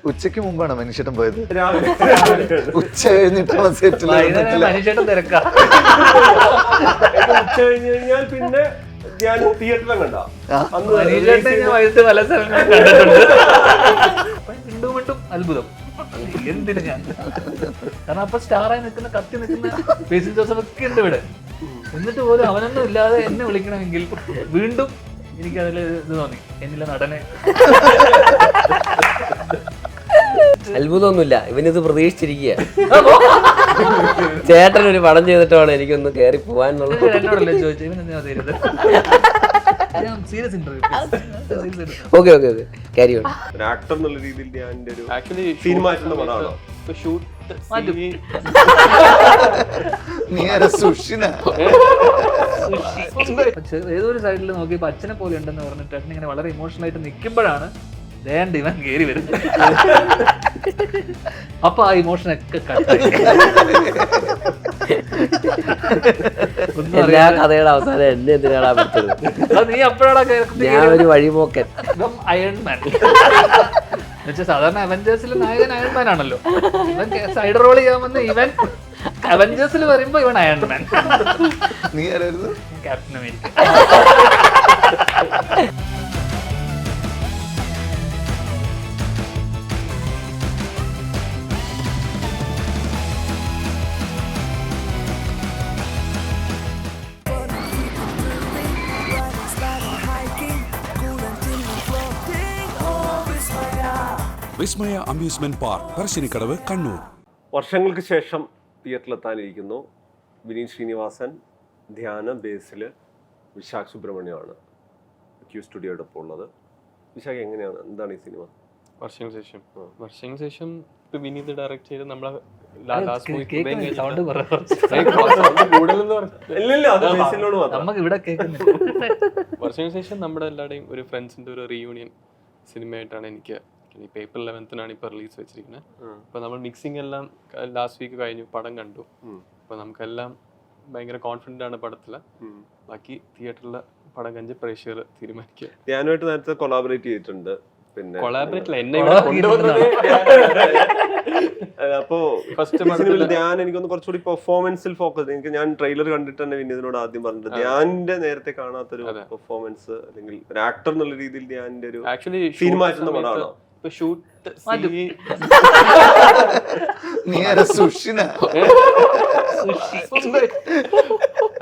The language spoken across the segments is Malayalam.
ഉച്ചയ്ക്ക് മുമ്പാണ് മനുഷ്യട്ടൻ പോയത്. രാവിലെ ഉച്ച കഴിഞ്ഞിട്ടാണ് സെറ്റിൽ. മനുഷ്യട്ടൻ തിരക്കാ. ഉച്ച കഴിഞ്ഞ് കഴിഞ്ഞാൽ പിന്നെ ഞാൻ തിയേറ്ററിലും കണ്ട മനുഷ്യട്ടൻ ഞാൻ വൈകിട്ട് പല സ്ഥലങ്ങളും കണ്ടിട്ടുണ്ട്. വീണ്ടും വീണ്ടും അത്ഭുതം. എന്തിനു ഞാൻ, കാരണം അപ്പൊ സ്റ്റാറായി നിൽക്കുന്ന കത്തി നിൽക്കുന്ന ബേസിൽ ജോസഫ് ഒക്കെ ഉണ്ട് ഇവിടെ. എന്നിട്ട് പോലും അവനൊന്നും ഇല്ലാതെ എന്നെ വിളിക്കണമെങ്കിൽ വീണ്ടും എനിക്ക് അതിൽ ഇത് തോന്നി, എന്നില്ല നടനെ. അത്ഭുതമൊന്നുമില്ല, ഇവനിത് പ്രതീക്ഷിച്ചിരിക്കുക. ചേട്ടൻ ഒരു പടം ചെയ്തിട്ടാണ് എനിക്കൊന്ന് കയറി പോവാന്നുള്ളത്. എന്നോടല്ലേ ചോദിച്ചു, ഇവനെന്തിനാ തരുന്നത്? Serious interview. Okay okay okay, carry on. ഒരു ആക്ടർ എന്നുള്ള രീതിയിൽ ഞാൻ ഒരു ആക്ച്വലി സീൻ മാറ്റുന്ന പടമാണോ? ഷൂട്ട് ഏതൊരു സൈഡിൽ നോക്കിയപ്പോ അച്ഛനെ പോലെ ഉണ്ടെന്ന് പറഞ്ഞിട്ട് അച്ഛൻ ഇങ്ങനെ വളരെ ഇമോഷണൽ ആയിട്ട് നിൽക്കുമ്പോഴാണ് ദേണ്ട ഇവൻ കയറി വരുന്നത്. അപ്പൊ ആ ഇമോഷനൊക്കെ കട്ടായി. എല്ലാ കഥയുടെ അവസാനം എന്നെ എന്തിനാണ് പറ്റുന്നത്? നീ അപ്പോഴാണ് ഞാൻ ഒരു വഴിപോക്കൻ. അയൺമാൻ. എന്നുവെച്ചാൽ സാധാരണ അവഞ്ചേഴ്സിൽ നായകൻ അയൺമാൻ ആണല്ലോ. ഇവൻ സൈഡ് റോൾ ചെയ്യാമെന്ന് ഇവൻ അവഞ്ചേഴ്സിൽ പറയുമ്പോ ഇവൻ അയൺമാൻ. നീ ആരായിരുന്നു? Captain America. Vismaya amusement park, Parassinikkadavu, Kannur. വർഷങ്ങൾക്ക് ശേഷം തിയേറ്ററിലെത്താനിരിക്കുന്നു വിനീത് ശ്രീനിവാസൻ, ധ്യാന, ബേസിൽ, വിശാഖ് സുബ്രഹ്മണ്യമാണ് ക്യൂ സ്റ്റുഡിയോടൊപ്പം ഉള്ളത്. വിശാഖ്, എങ്ങനെയാണ്, എന്താണ് ഈ സിനിമ? വർഷങ്ങൾക്ക് ശേഷം ഇപ്പൊ വിനീത് ഡയറക്ട് ചെയ്ത് നമ്മളെ ലാസ്റ്റ് മൂവി നമുക്ക് ഇവിടെ കേൾക്കുന്നില്ല. വർഷങ്ങൾക്ക് ശേഷം നമ്മുടെ എല്ലാവരുടെയും ഒരു ഫ്രണ്ട്സിന്റെ ഒരു റീയൂണിയൻ സിനിമയായിട്ടാണ് എനിക്ക് April 11th ഇപ്പൊ റിലീസ് വെച്ചിരിക്കുന്നത്. അപ്പൊ നമ്മൾ മിക്സിംഗ് എല്ലാം ലാസ്റ്റ് വീക്ക് കഴിഞ്ഞു, പടം കണ്ടു. അപ്പൊ നമുക്കെല്ലാം ഭയങ്കര കോൺഫിഡന്റ് ആണ് പടത്തില്. ബാക്കി തിയേറ്ററിലെ പടം കഞ്ച് പ്രേക്ഷകർ തീരുമാനിക്കുക. ഞാനുമായിട്ട് നേരത്തെ കൊളാബറേറ്റ് ചെയ്തിട്ടുണ്ട്. പിന്നെ കൊളാബറേറ്റ് എന്നെ ഇവിടെ കൊണ്ടുവന്നത് അപ്പോ ധ്യാൻ എനിക്കൊന്ന് കുറച്ചുകൂടി പെർഫോമൻസിൽ ഫോക്കസ്. എനിക്ക് ഞാൻ ട്രെയിലർ കണ്ടിട്ട് തന്നെ വിനീതിനോട് ആദ്യം പറഞ്ഞിട്ട് ധ്യാനിന്റെ നേരത്തെ കാണാത്തൊരു പെർഫോമൻസ്, അല്ലെങ്കിൽ ഒരു ആക്ടർ എന്നുള്ള രീതിയിൽ ധ്യാനിന്റെ ഒരു ആക്ച്വലി സീൻ മാറ്റുന്ന പടമാണോ?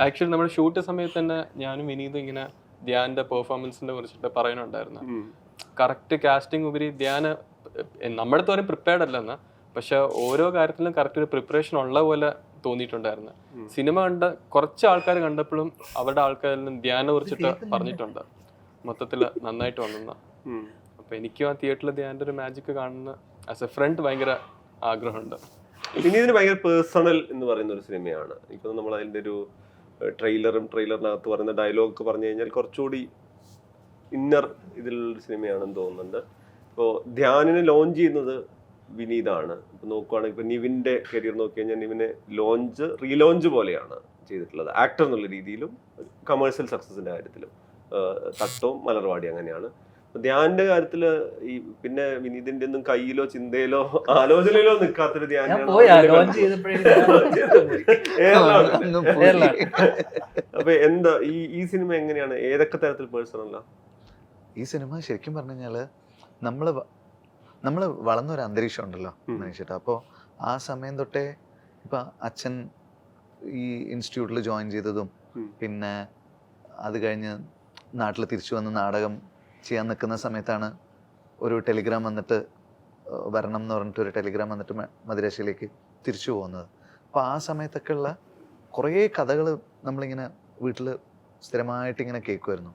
ആക്ച്വലി നമ്മുടെ ഷൂട്ട് സമയത്ത് തന്നെ ഞാനും വിനീതും ഇങ്ങനെ ധ്യാന്റെ പെർഫോമൻസിനെ കുറിച്ചിട്ട് പറയുന്നുണ്ടായിരുന്നു. കറക്റ്റ് കാസ്റ്റിംഗ് ഉപരി ധ്യാന നമ്മുടെ അടുത്ത് വരെ പ്രിപ്പയർഡ് അല്ലെന്ന്, പക്ഷെ ഓരോ കാര്യത്തിലും കറക്റ്റ് ഒരു പ്രിപ്പറേഷൻ ഉള്ള പോലെ തോന്നിയിട്ടുണ്ടായിരുന്നു. സിനിമ കണ്ട കുറച്ച് ആൾക്കാർ കണ്ടപ്പോഴും അവരുടെ ആൾക്കാരിലും ധ്യാനെ കുറിച്ചിട്ട് പറഞ്ഞിട്ടുണ്ട്. മൊത്തത്തിൽ നന്നായിട്ട് വന്നെന്ന. അപ്പൊ എനിക്കും ആ തിയേറ്ററിൽ ധ്യാന്റെ ഒരു മാജിക് കാണുന്ന ആസ് എ ഫ്രണ്ട് ഭയങ്കര ആഗ്രഹമുണ്ട്. വിനീതിന് ഭയങ്കര പേഴ്സണൽ എന്ന് പറയുന്ന ഒരു സിനിമയാണ്. ഇപ്പൊ നമ്മൾ അതിന്റെ ഒരു ട്രെയിലറിനകത്ത് പറയുന്ന ഡയലോഗ് പറഞ്ഞു കഴിഞ്ഞാൽ കുറച്ചുകൂടി ഇന്നർ ഇതിലുള്ളൊരു സിനിമയാണെന്ന് തോന്നുന്നുണ്ട്. ഇപ്പോൾ ധ്യാനിനെ ലോഞ്ച് ചെയ്യുന്നത് വിനീതാണ്. ഇപ്പൊ നോക്കുവാണെങ്കിൽ ഇപ്പൊ നിവിന്റെ കരിയർ നോക്കി കഴിഞ്ഞാൽ നിവിനെ റീലോഞ്ച് പോലെയാണ് ചെയ്തിട്ടുള്ളത്. ആക്ടർ എന്നുള്ള രീതിയിലും കമേഴ്ഷ്യൽ സക്സസിന്റെ കാര്യത്തിലും തട്ടവും മലർവാടി അങ്ങനെയാണ്. ധ്യാന്റെ കാര്യത്തില് ഈ പിന്നെ വിനീതിന്റെ ഒന്നും കയ്യിലോ ചിന്തയിലോ ആലോചനയിലോ നിൽക്കാത്തൊരു ധ്യാനാണ്. അപ്പൊ എന്താ ഈ സിനിമ എങ്ങനെയാണ്, ഏതൊക്കെ തരത്തിൽ പേഴ്സണലാ ഈ സിനിമ? ശരിക്കും പറഞ്ഞു കഴിഞ്ഞാല് നമ്മള് വളർന്നൊരു അന്തരീക്ഷം ഉണ്ടല്ലോ മനുഷ്യട്ട്. അപ്പോൾ ആ സമയം തൊട്ടേ ഇപ്പൊ അച്ഛൻ ഈ ഇൻസ്റ്റിറ്റ്യൂട്ടിൽ ജോയിൻ ചെയ്തതും, പിന്നെ അത് കഴിഞ്ഞ് നാട്ടിൽ തിരിച്ചു വന്ന് നാടകം ചെയ്യാൻ നിൽക്കുന്ന സമയത്താണ് ഒരു ടെലിഗ്രാം വന്നിട്ട് വരണം എന്ന് പറഞ്ഞിട്ട് ഒരു ടെലിഗ്രാം വന്നിട്ട് മദിരാശിയിലേക്ക് തിരിച്ചു പോകുന്നത്. അപ്പോൾ ആ സമയത്തൊക്കെ ഉള്ള കുറേ കഥകൾ നമ്മളിങ്ങനെ വീട്ടിൽ സ്ഥിരമായിട്ട് ഇങ്ങനെ കേൾക്കുമായിരുന്നു.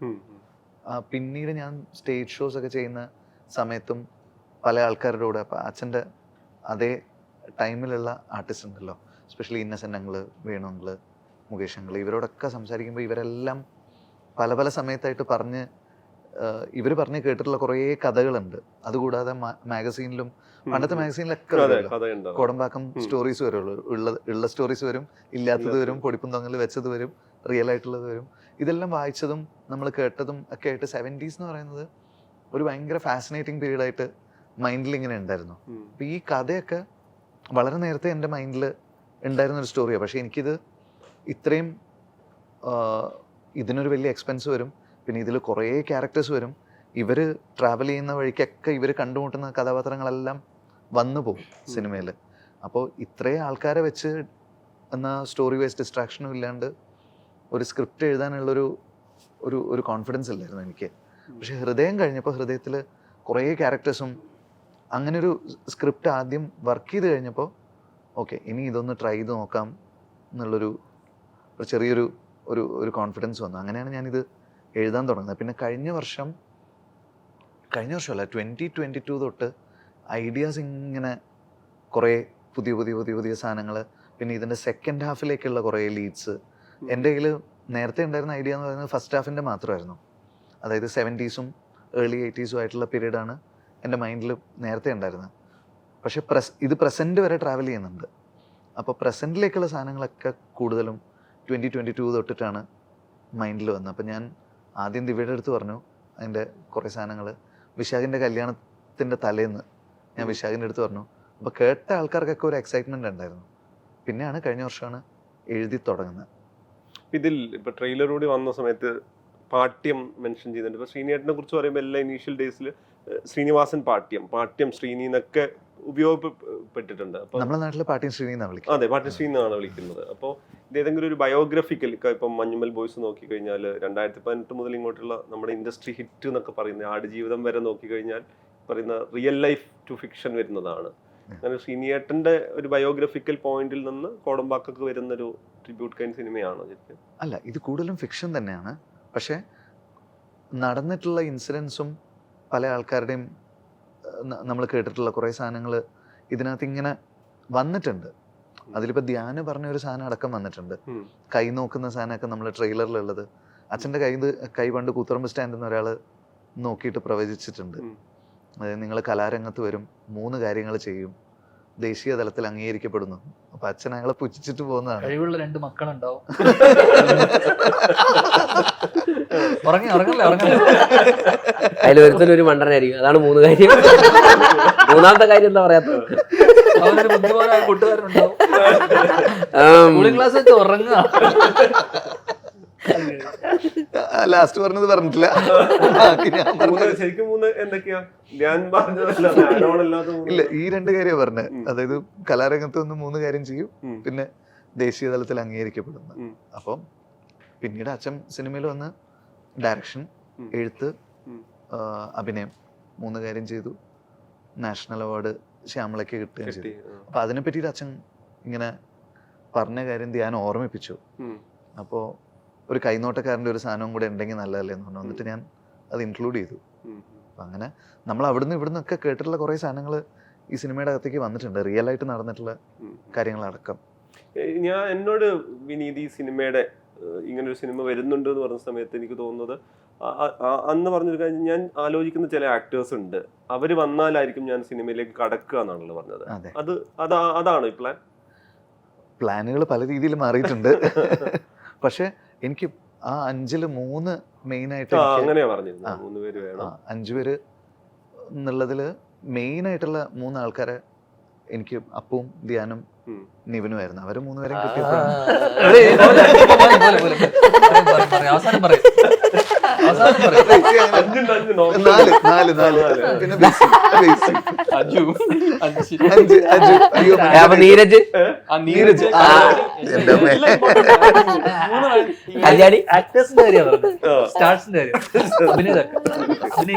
പിന്നീട് ഞാൻ സ്റ്റേജ് ഷോസ് ഒക്കെ ചെയ്യുന്ന സമയത്തും പല ആൾക്കാരുടെ കൂടെ, അപ്പം അച്ഛൻ്റെ അതേ ടൈമിലുള്ള ആർട്ടിസ്റ്റ് ഉണ്ടല്ലോ, especially Innocent uncle, Venu uncle, Mukesh uncle, ഇവരോടൊക്കെ സംസാരിക്കുമ്പോൾ ഇവരെല്ലാം പല പല സമയത്തായിട്ട് ഇവർ പറഞ്ഞ് കേട്ടിട്ടുള്ള കുറേ കഥകളുണ്ട്. അതുകൂടാതെ മാഗസീനിലും, പണ്ടത്തെ മാഗസീനിലൊക്കെ കോടമ്പാക്കം സ്റ്റോറീസ് വരുള്ളൂ. ഉള്ള സ്റ്റോറീസ് വരും, ഇല്ലാത്തത് വരും, പൊടിപ്പും തൊങ്ങൽ വെച്ചത് വരും, റിയൽ ആയിട്ടുള്ളത് വരും. ഇതെല്ലാം വായിച്ചതും നമ്മൾ കേട്ടതും ഒക്കെ ആയിട്ട് 70s എന്ന് പറയുന്നത് ഒരു ഭയങ്കര ഫാസിനേറ്റിംഗ് പീരീഡായിട്ട് മൈൻഡിൽ ഇങ്ങനെ ഉണ്ടായിരുന്നു. അപ്പം ഈ കഥയൊക്കെ വളരെ നേരത്തെ എൻ്റെ മൈൻഡിൽ ഉണ്ടായിരുന്നൊരു സ്റ്റോറിയാണ്. പക്ഷേ എനിക്കിത് ഇത്രയും ഇതിനൊരു വലിയ എക്സ്പെൻസ് വരും, പിന്നെ ഇതിൽ കുറേ ക്യാരക്ടേഴ്സ് വരും, ഇവർ ട്രാവൽ ചെയ്യുന്ന വഴിക്കൊക്കെ ഇവർ കണ്ടുമുട്ടുന്ന കഥാപാത്രങ്ങളെല്ലാം വന്നു പോകും സിനിമയിൽ. അപ്പോൾ ഇത്രയും ആൾക്കാരെ വെച്ച് എന്നാൽ സ്റ്റോറി വൈസ് ഡിസ്ട്രാക്ഷനും ഇല്ലാണ്ട് ഒരു സ്ക്രിപ്റ്റ് എഴുതാനുള്ളൊരു ഒരു കോൺഫിഡൻസ് ഇല്ലായിരുന്നു എനിക്ക്. പക്ഷെ ഹൃദയം കഴിഞ്ഞപ്പോൾ ഹൃദയത്തിൽ കുറേ ക്യാരക്ടേഴ്സും അങ്ങനെ ഒരു സ്ക്രിപ്റ്റ് ആദ്യം വർക്ക് ചെയ്ത് കഴിഞ്ഞപ്പോൾ ഓക്കെ ഇനി ഇതൊന്ന് ട്രൈ ചെയ്ത് നോക്കാം എന്നുള്ളൊരു ചെറിയൊരു ഒരു കോൺഫിഡൻസ് വന്നു. അങ്ങനെയാണ് ഞാനിത് എഴുതാൻ തുടങ്ങുന്നത്. പിന്നെ കഴിഞ്ഞ വർഷമല്ല 2022 തൊട്ട് ഐഡിയാസ് ഇങ്ങനെ കുറേ പുതിയ സാധനങ്ങൾ, പിന്നെ ഇതിൻ്റെ സെക്കൻഡ് ഹാഫിലേക്കുള്ള കുറേ ലീഡ്സ്. എൻ്റെ കയ്യിൽ നേരത്തെ ഉണ്ടായിരുന്ന ഐഡിയ എന്ന് പറയുന്നത് ഫസ്റ്റ് ഹാഫിൻ്റെ മാത്രമായിരുന്നു. അതായത് 70s early 80s ആയിട്ടുള്ള പീരീഡാണ് എൻ്റെ മൈൻഡിൽ നേരത്തെ ഉണ്ടായിരുന്നത്. പക്ഷേ ഇത് പ്രസൻറ്റ് വരെ ട്രാവൽ ചെയ്യുന്നുണ്ട്. അപ്പോൾ പ്രസൻറ്റിലേക്കുള്ള സാധനങ്ങളൊക്കെ കൂടുതലും 2022 തൊട്ടിട്ടാണ് മൈൻഡിൽ വന്നത്. അപ്പോൾ ഞാൻ ആദ്യം ദിവ്യയുടെ അടുത്ത് പറഞ്ഞു അതിൻ്റെ കുറേ സാധനങ്ങൾ. വിശാഖിൻ്റെ കല്യാണത്തിൻ്റെ തലേന്ന് ഞാൻ വിശാഖിൻ്റെ അടുത്ത് പറഞ്ഞു. അപ്പോൾ കേട്ട ആൾക്കാർക്കൊക്കെ ഒരു എക്സൈറ്റ്മെൻറ്റ് ഉണ്ടായിരുന്നു. പിന്നെയാണ് കഴിഞ്ഞ വർഷമാണ് എഴുതി തുടങ്ങുന്നത്. ഇതിൽ ഇപ്പൊ ട്രെയിലർ കൂടി വന്ന സമയത്ത് പാട്യം മെൻഷൻ ചെയ്തിട്ടുണ്ട്. ഇപ്പൊ ശ്രീനിയേട്ടനെ കുറിച്ച് പറയുമ്പോൾ എല്ലാ ഇനീഷ്യൽ ഡേയ്സിൽ ശ്രീനിവാസൻ പാട്യം ശ്രീനി എന്നൊക്കെ ഉപയോഗപ്പെട്ടിട്ടുണ്ട്. അപ്പൊ നമ്മുടെ നാട്ടിൽ പാട്യം ശ്രീനി എന്നാണ് വിളിക്കുന്നത്. അതെ, പാട്യം ശ്രീനി എന്നാണ് വിളിക്കുന്നത്. അപ്പോൾ ഇത് ഏതെങ്കിലും ഒരു ബയോഗ്രഫിക്കൽ, ഇപ്പം മഞ്ഞുമൽ ബോയ്സ് നോക്കിക്കഴിഞ്ഞാൽ 2018 മുതൽ ഇങ്ങോട്ടുള്ള നമ്മുടെ ഇൻഡസ്ട്രി ഹിറ്റ് എന്നൊക്കെ പറയുന്നത് ആടുജീവിതം വരെ നോക്കിക്കഴിഞ്ഞാൽ പറയുന്ന റിയൽ ലൈഫ് ടു ഫിക്ഷൻ വരുന്നതാണ്. അങ്ങനെ ശ്രീനിയേട്ടന്റെ ഒരു ബയോഗ്രഫിക്കൽ പോയിന്റിൽ നിന്ന് കോടമ്പാക്കൊക്കെ വരുന്നൊരു ട്രിബ്യൂട്ട് കൈൻഡ് സിനിമയാണോ ശരിക്കും? അല്ല, ഇത് കൂടുതലും ഫിക്ഷൻ തന്നെയാണ്. പക്ഷേ നടന്നിട്ടുള്ള ഇൻസിഡൻസും പല ആൾക്കാരുടെയും നമ്മൾ കേട്ടിട്ടുള്ള കുറേ സാധനങ്ങൾ ഇതിനകത്ത് ഇങ്ങനെ വന്നിട്ടുണ്ട്. അതിലിപ്പോൾ ധ്യാന് പറഞ്ഞൊരു സാധനം അടക്കം വന്നിട്ടുണ്ട്. കൈ നോക്കുന്ന സാധനമൊക്കെ നമ്മൾ ട്രെയിലറിലുള്ളത്. അച്ഛൻ്റെ കൈ പണ്ട് കൂത്തുറമ്പ് സ്റ്റാൻഡിൽ നിന്ന് ഒരാൾ നോക്കിയിട്ട് പ്രവചിച്ചിട്ടുണ്ട്. അതായത് നിങ്ങൾ കലാരംഗത്ത് വരും, 3 കാര്യങ്ങൾ ചെയ്യും, ദേശീയ തലത്തിൽ അംഗീകരിക്കപ്പെടുന്നു. അപ്പൊ അച്ഛൻ അയാളെ പുച്ഛിച്ചിട്ട് പോകുന്നതാണ്. കഴിവുള്ള 2 മക്കളുണ്ടാവും. അതിലൊരുത്തനൊരു മണ്ടനായിരിക്കും. അതാണ് 3 കാര്യം. 3ാമത്തെ കാര്യം എന്താ പറയാത്തത്? അവനൊരു ബുദ്ധിമാനായ കൂട്ടുകാരനുണ്ടാവും. ക്ലാസ് വെച്ച് ഉറങ്ങുക. ലാസ്റ്റ് പറഞ്ഞത് പറഞ്ഞിട്ടില്ല. ശരിക്കും 3 എന്തൊക്കെയാ? ഇല്ല, ഈ 2 കാര്യമാണ് പറഞ്ഞത്. അതായത് കലാരംഗത്ത് നിന്ന് 3 കാര്യം ചെയ്യും, പിന്നെ ദേശീയ തലത്തിൽ അംഗീകരിക്കപ്പെടുന്നു. അപ്പം പിന്നീട് അച്ഛൻ സിനിമയിൽ വന്ന് ഡയറക്ഷൻ, എഴുത്ത്, അഭിനയം 3 കാര്യം ചെയ്തു. നാഷണൽ അവാർഡ് ശ്യാമളയ്ക്ക് കിട്ടുകയും ചെയ്തു. അപ്പൊ അതിനെ പറ്റിയിട്ട് അച്ഛൻ ഇങ്ങനെ പറഞ്ഞ കാര്യം ധ്യാൻ ഓർമ്മിപ്പിച്ചു. അപ്പോൾ ഒരു കൈനോട്ടക്കാരൻ്റെ ഒരു സാധനവും കൂടെ ഉണ്ടെങ്കിൽ നല്ലതല്ലേ എന്ന് പറഞ്ഞു. എന്നിട്ട് ഞാൻ അത് ഇൻക്ലൂഡ് ചെയ്തു. അപ്പം അങ്ങനെ നമ്മൾ അവിടുന്ന് ഇവിടുന്ന് ഒക്കെ കേട്ടിട്ടുള്ള കുറേ സാധനങ്ങൾ ഈ സിനിമയുടെ അകത്തേക്ക് വന്നിട്ടുണ്ട്, റിയൽ ആയിട്ട് നടന്നിട്ടുള്ള കാര്യങ്ങളടക്കം. എന്നോട് വിനീത് ഈ സിനിമയുടെ ഇങ്ങനൊരു സിനിമ വരുന്നുണ്ട് എന്ന് പറഞ്ഞ സമയത്ത് എനിക്ക് തോന്നുന്നത് അന്ന് പറഞ്ഞൊരു കാര്യം, ഞാൻ ആലോചിക്കുന്ന ചില ആക്ടേഴ്സ് ഉണ്ട്, അവർ വന്നാലായിരിക്കും ഞാൻ സിനിമയിലേക്ക് കടക്കുക എന്നാണല്ലോ പറഞ്ഞത്. അതാണോ ഈ പ്ലാനുകൾ പല രീതിയിൽ മാറിയിട്ടുണ്ട്. പക്ഷെ എനിക്ക് ആ 5-ൽ 3 മെയിനായിട്ട് 5 പേര് എന്നുള്ളതിൽ മെയിനായിട്ടുള്ള 3 ആൾക്കാരെ എനിക്ക് അപ്പവും ധ്യാനും നിവിനുമായിരുന്നു. അവര് 3 പേരും കിട്ടിയപ്പോഴാണ് നീരജ് കല്യാണി ആക്ടേഴ്സിന്റെ കാര്യമാണ്, സ്റ്റാർസിന്റെ കാര്യം.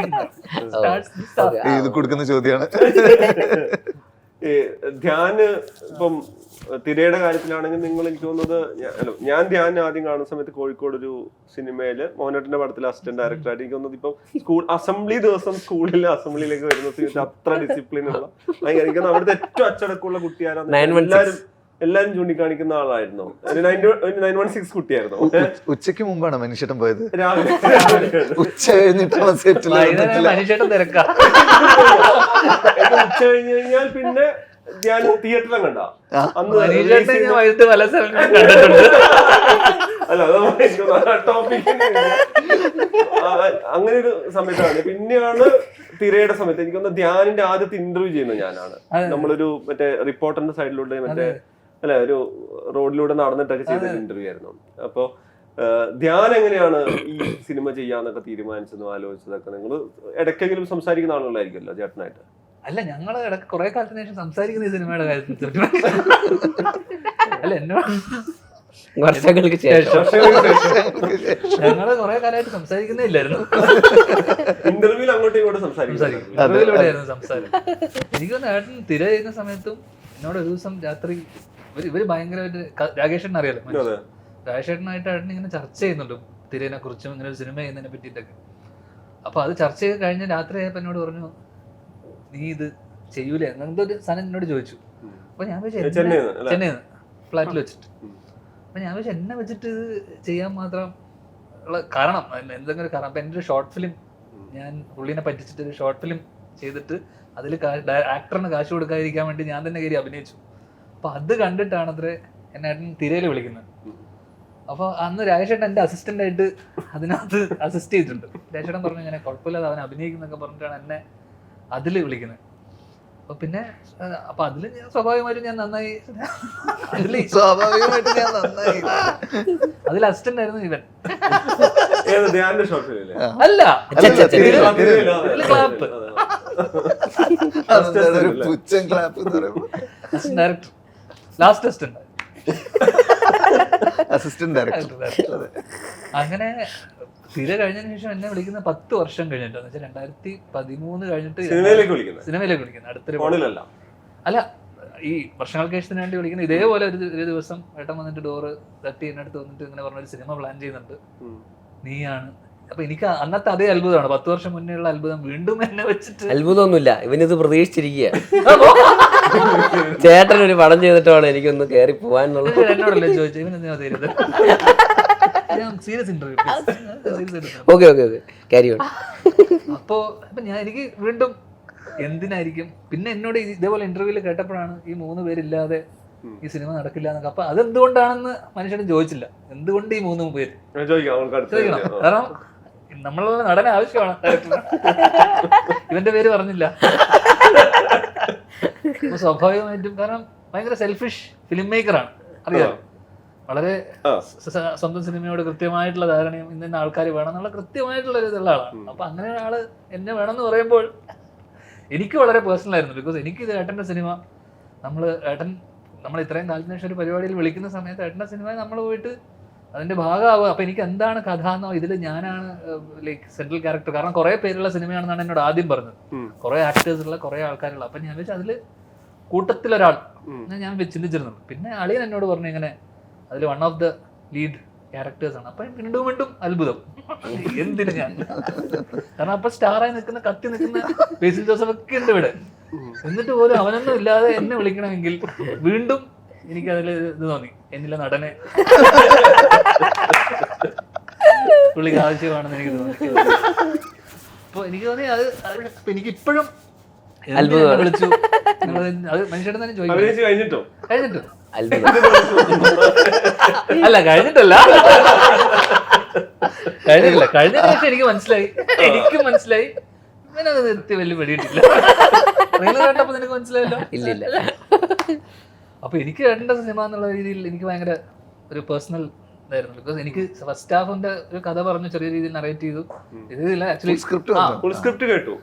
ഇത് കൊടുക്കുന്ന ചോദ്യമാണ്. ധ്യാന് ഇപ്പം തിരയുടെ കാര്യത്തിലാണെങ്കിൽ നിങ്ങൾ, എനിക്ക് തോന്നുന്നത് ഞാൻ ധ്യാൻ ആദ്യം കാണുന്ന സമയത്ത് കോഴിക്കോട് ഒരു സിനിമയില് മോഹനേട്ടന്റെ പടത്തിൽ അസിസ്റ്റന്റ് ഡയറക്ടറായിട്ട് എനിക്ക് തോന്നുന്നത് ഇപ്പം സ്കൂൾ അസംബ്ലി ദിവസം അസംബ്ലിയിലേക്ക് വരുന്ന സമയത്ത് അത്ര ഡിസിപ്ലിൻ ഉള്ള, എനിക്ക് അവിടുത്തെ ഏറ്റവും അച്ചടക്കമുള്ള കുട്ടിയാരാണ് എല്ലാരും ചൂണ്ടിക്കാണിക്കുന്ന ആളായിരുന്നു. 916 കുട്ടിയായിരുന്നു. ഉച്ചയ്ക്ക് മുമ്പാണ് മനുഷ്യട്ടൻ പോയത്. രാവിലെ ഉച്ച കഴിഞ്ഞിട്ടുള്ള സെറ്റിൽ മനുഷ്യട്ടൻ തിരക്കാം. ഉച്ച കഴിഞ്ഞ് കഴിഞ്ഞാൽ പിന്നെ ഞാൻ തിയേറ്ററിലും കണ്ട ആ. അന്ന് മനീഷേട്ടനെ release ഞാൻ ചെയ്യുന്ന- വൈകിട്ട് പല സ്ഥലങ്ങളും കണ്ടിട്ടുണ്ട്. അല്ല ടോപ്പിക് അങ്ങനെ ഒരു സമയത്താണ്. പിന്നെയാണ് തിരയുടെ സമയത്ത് എനിക്കൊന്ന് ധ്യാനിന്റെ ആദ്യത്തെ ഇന്റർവ്യൂ ചെയ്യുന്നത് ഞാനാണ്. നമ്മളൊരു മറ്റേ റിപ്പോർട്ടറിന്റെ സൈഡിലൂടെ മറ്റേ അല്ല ഒരു റോഡിലൂടെ നടന്നിട്ടൊക്കെ ചെയ്ത ഇന്റർവ്യൂ ആയിരുന്നു. അപ്പൊ ധ്യാൻ എങ്ങനെയാണ് ഈ സിനിമ ചെയ്യാന്നൊക്കെ തീരുമാനിച്ചതും ആലോചിച്ചതൊക്കെ നിങ്ങൾ ഇടയ്ക്കെങ്കിലും സംസാരിക്കുന്ന ആളുകളായിരിക്കുമല്ലോ ചേട്ടനായിട്ട്? അല്ല, ഞങ്ങള് ഇടയ്ക്ക് കുറെ കാലത്തിന് ശേഷം സംസാരിക്കുന്ന ഈ സിനിമയുടെ കാര്യത്തിൽ. അല്ല, എന്നോട് വർഷങ്ങൾക്ക് ശേഷം ഞങ്ങള് കുറെ കാലമായിട്ട് സംസാരിക്കുന്നേ ഇല്ലായിരുന്നു. ഇന്റർവ്യൂവിൽ അങ്ങോട്ടും ഇങ്ങോട്ടും സംസാരിക്കും. ഇന്റർവ്യൂവിലൂടെയായിരുന്നു സംസാരം. എനിക്ക് തോന്നുന്നു ഏട്ടൻ തിര ചെയ്യുന്ന സമയത്തും എന്നോട് ഒരു ദിവസം രാത്രി ഇവര് ഭയങ്കരമായിട്ട് രാകേഷേട്ടൻ അറിയാലോ, അതെ. രാകേഷേട്ടനായിട്ട് ഏട്ടൻ ഇങ്ങനെ ചർച്ച ചെയ്യുന്നുണ്ട് തിരയെ കുറിച്ചും ഇങ്ങനെ ഒരു സിനിമ ചെയ്യുന്നതിനെ പറ്റിയിട്ടൊക്കെ. അപ്പൊ അത് ചർച്ച ചെയ്ത് കഴിഞ്ഞ് രാത്രി ആയപ്പോ എന്നോട് പറഞ്ഞു, നീ ഇത് ചെയ്യൂലേ അങ്ങനത്തെ ഒരു സാധനം എന്നോട് ചോദിച്ചു. അപ്പൊ ഞാൻ ചെന്നൈന്ന് ഫ്ലാറ്റിൽ വെച്ചിട്ട് അപ്പൊ ഞാൻ വെച്ചാൽ എന്നെ വെച്ചിട്ട് ഇത് ചെയ്യാൻ മാത്രം ഉള്ള കാരണം എന്തെങ്കിലും ഒരു കാരണം. അപ്പൊ എൻ്റെ ഒരു ഷോർട്ട് ഫിലിം ഞാൻ പുള്ളിനെ പറ്റിച്ചിട്ട് ഒരു ഷോർട്ട് ഫിലിം ചെയ്തിട്ട് അതിൽ ആക്ടറിന് കാശ് കൊടുക്കാതിരിക്കാൻ വേണ്ടി ഞാൻ തന്നെ കയറി അഭിനയിച്ചു. അപ്പൊ അത് കണ്ടിട്ടാണ് അത്ര എന്നെ ഏട്ടൻ തിരയിൽ വിളിക്കുന്നത്. അപ്പൊ അന്ന് രാജേഷേട്ടൻ എൻ്റെ അസിസ്റ്റന്റ് ആയിട്ട് അതിനകത്ത് അസിസ്റ്റ് ചെയ്തിട്ടുണ്ട്. രാജേഷേട്ടൻ പറഞ്ഞു ഇങ്ങനെ കുഴപ്പമില്ലാതെ അവൻ അഭിനയിക്കുന്നൊക്കെ പറഞ്ഞിട്ടാണ് എന്നെ അതിൽ വിളിക്കുന്നത്. അപ്പൊ പിന്നെ അപ്പൊ അതില് സ്വാഭാവികമായിട്ടും ഞാൻ നന്നായി. സ്വാഭാവികമായിട്ട് ഞാൻ നന്നായി. അതിൽ അസിസ്റ്റന്റ് ആയിരുന്നു ഇവൻ. അല്ല ക്ലാപ്പ് പുച്ഛൻ ക്ലാപ്പ് എന്ന് പറയുമ്പോ assistant director, last assistant assistant director. അങ്ങനെ തിര കഴിഞ്ഞതിന് ശേഷം എന്നെ വിളിക്കുന്ന 10 വർഷം കഴിഞ്ഞിട്ടാണ്. 2013 കഴിഞ്ഞിട്ട് സിനിമയിലേക്ക് വിളിക്കുന്നത്. അടുത്തൊരു അല്ല, ഈ വർഷങ്ങൾക്ക് ശേഷത്തിന് വേണ്ടി വിളിക്കുന്ന ഇതേപോലെ ഒരു ദിവസം ഏട്ടൻ വന്നിട്ട് ഡോറ് തട്ടി എന്നെ അടുത്ത് വന്നിട്ട് ഇങ്ങനെ പറഞ്ഞൊരു സിനിമ പ്ലാൻ ചെയ്യുന്നുണ്ട്, നീയാണ്. അപ്പൊ എനിക്ക് അന്നത്തെ അതേ അത്ഭുതമാണ്, 10 വർഷം മുന്നേ ഉള്ള അത്ഭുതം വീണ്ടും എന്നെ വെച്ചിട്ട്. അത്ഭുതമൊന്നുമില്ല, ഇവനിത് പ്രതീക്ഷിച്ചിരിക്കുക. ചേട്ടൻ ഒരു പടം ചെയ്തിട്ടാണ് എനിക്കൊന്ന് കയറി പോവാന്നുള്ളത്. എന്നോടല്ലേ ചോദിച്ചു, ഇവനെന്തിനാ തരുന്നത്? Serious interview. Okay okay okay, carry on. അപ്പൊ എനിക്ക് വീണ്ടും എന്തിനായിരിക്കും. പിന്നെ എന്നോട് ഇതേപോലെ ഇന്റർവ്യൂല് കേട്ടപ്പോഴാണ് ഈ 3 പേരില്ലാതെ ഈ സിനിമ നടക്കില്ല എന്നൊക്കെ. അപ്പൊ അതെന്തുകൊണ്ടാണെന്ന് മനുഷ്യനും ചോദിച്ചില്ല. എന്തുകൊണ്ട് ഈ 3 പേര് ചോദിക്കണം. കാരണം നമ്മളുള്ള നടനെ ആവശ്യമാണ്. ഇവന്റെ പേര് പറഞ്ഞില്ല. അപ്പൊ സ്വാഭാവികമായിട്ടും കാരണം ഭയങ്കര സെൽഫിഷ് ഫിലിം മേക്കറാണ്, അറിയാലോ. വളരെ സ്വന്തം സിനിമയോട് കൃത്യമായിട്ടുള്ള ധാരണയും ഇന്ന ആൾക്കാർ വേണം എന്നുള്ള കൃത്യമായിട്ടുള്ള ഒരു ഇതുള്ള ആളാണ്. അപ്പൊ അങ്ങനെ ഒരാള് എന്നെ വേണമെന്ന് പറയുമ്പോൾ എനിക്ക് വളരെ പേഴ്സണൽ ആയിരുന്നു. ബിക്കോസ് എനിക്ക് ഇത് ഏട്ടൻ്റെ സിനിമ നമ്മൾ ഇത്രയും കാലത്തിന് ശേഷം ഒരു പരിപാടിയിൽ വിളിക്കുന്ന സമയത്ത് ഏട്ടൻ്റെ സിനിമ നമ്മൾ പോയിട്ട് അതിന്റെ ഭാഗമാവുക. അപ്പൊ എനിക്ക് എന്താണ് കഥ എന്നോ ഇതിൽ ഞാനാണ് ലൈക്ക് സെൻട്രൽ ക്യാരക്ടർ. കാരണം കുറെ പേരുള്ള സിനിമയാണെന്നാണ് എന്നോട് ആദ്യം പറഞ്ഞത്, കുറെ ആക്ടേഴ്സ് ഉള്ള കുറെ ആൾക്കാരുള്ള. അപ്പൊ ഞാൻ വെച്ചാൽ അതില് കൂട്ടത്തിലൊരാൾ ഞാൻ ചിന്തിച്ചിരുന്നുണ്ട്. പിന്നെ അളിയൻ എന്നോട് പറഞ്ഞു ഇങ്ങനെ അതിൽ one of the lead characters ആണ്. അപ്പൊ വീണ്ടും അത്ഭുതം, എന്തിനു ഞാൻ. കാരണം അപ്പൊ സ്റ്റാറായി നിൽക്കുന്ന കത്തി നിൽക്കുന്ന ബേസിൽ ജോസഫ് ഒക്കെ ഉണ്ട് ഇവിടെ. എന്നിട്ട് പോലും അവനൊന്നും ഇല്ലാതെ എന്നെ വിളിക്കണമെങ്കിൽ വീണ്ടും എനിക്കതിൽ ഇത് തോന്നി, എന്നില്ല നടനെ പുള്ളിക്ക് ആവശ്യമാണെന്ന് എനിക്ക് തോന്നി. അപ്പൊ എനിക്ക് തോന്നി അത് എനിക്കിപ്പോഴും വിളിച്ചു. അത് മനുഷ്യരുടെ തന്നെ ചോദിക്കും, കഴിഞ്ഞിട്ടോ അല്ല കഴിഞ്ഞിട്ടില്ല കഴിഞ്ഞ ശേഷം എനിക്ക് മനസ്സിലായി ഇവനത് നിർത്തി വലിയ വെടിയിട്ടില്ല. ട്രെയിലർ കണ്ടപ്പോ നിനക്ക് മനസ്സിലായല്ലോ. ഇല്ല. അപ്പൊ എനിക്ക് കണ്ട സിനിമ എന്നുള്ള രീതിയിൽ എനിക്ക് ഭയങ്കര ഒരു പേഴ്സണൽ ഇതായിരുന്നു. ബിക്കോസ് എനിക്ക് ഫസ്റ്റ് ഹാഫിന്റെ ഒരു കഥ പറഞ്ഞു ചെറിയ രീതിയിൽ നറേറ്റ് ചെയ്തു. ഇതില്ല ആക്ച്വലി സ്ക്രിപ്റ്റ് കേട്ടു.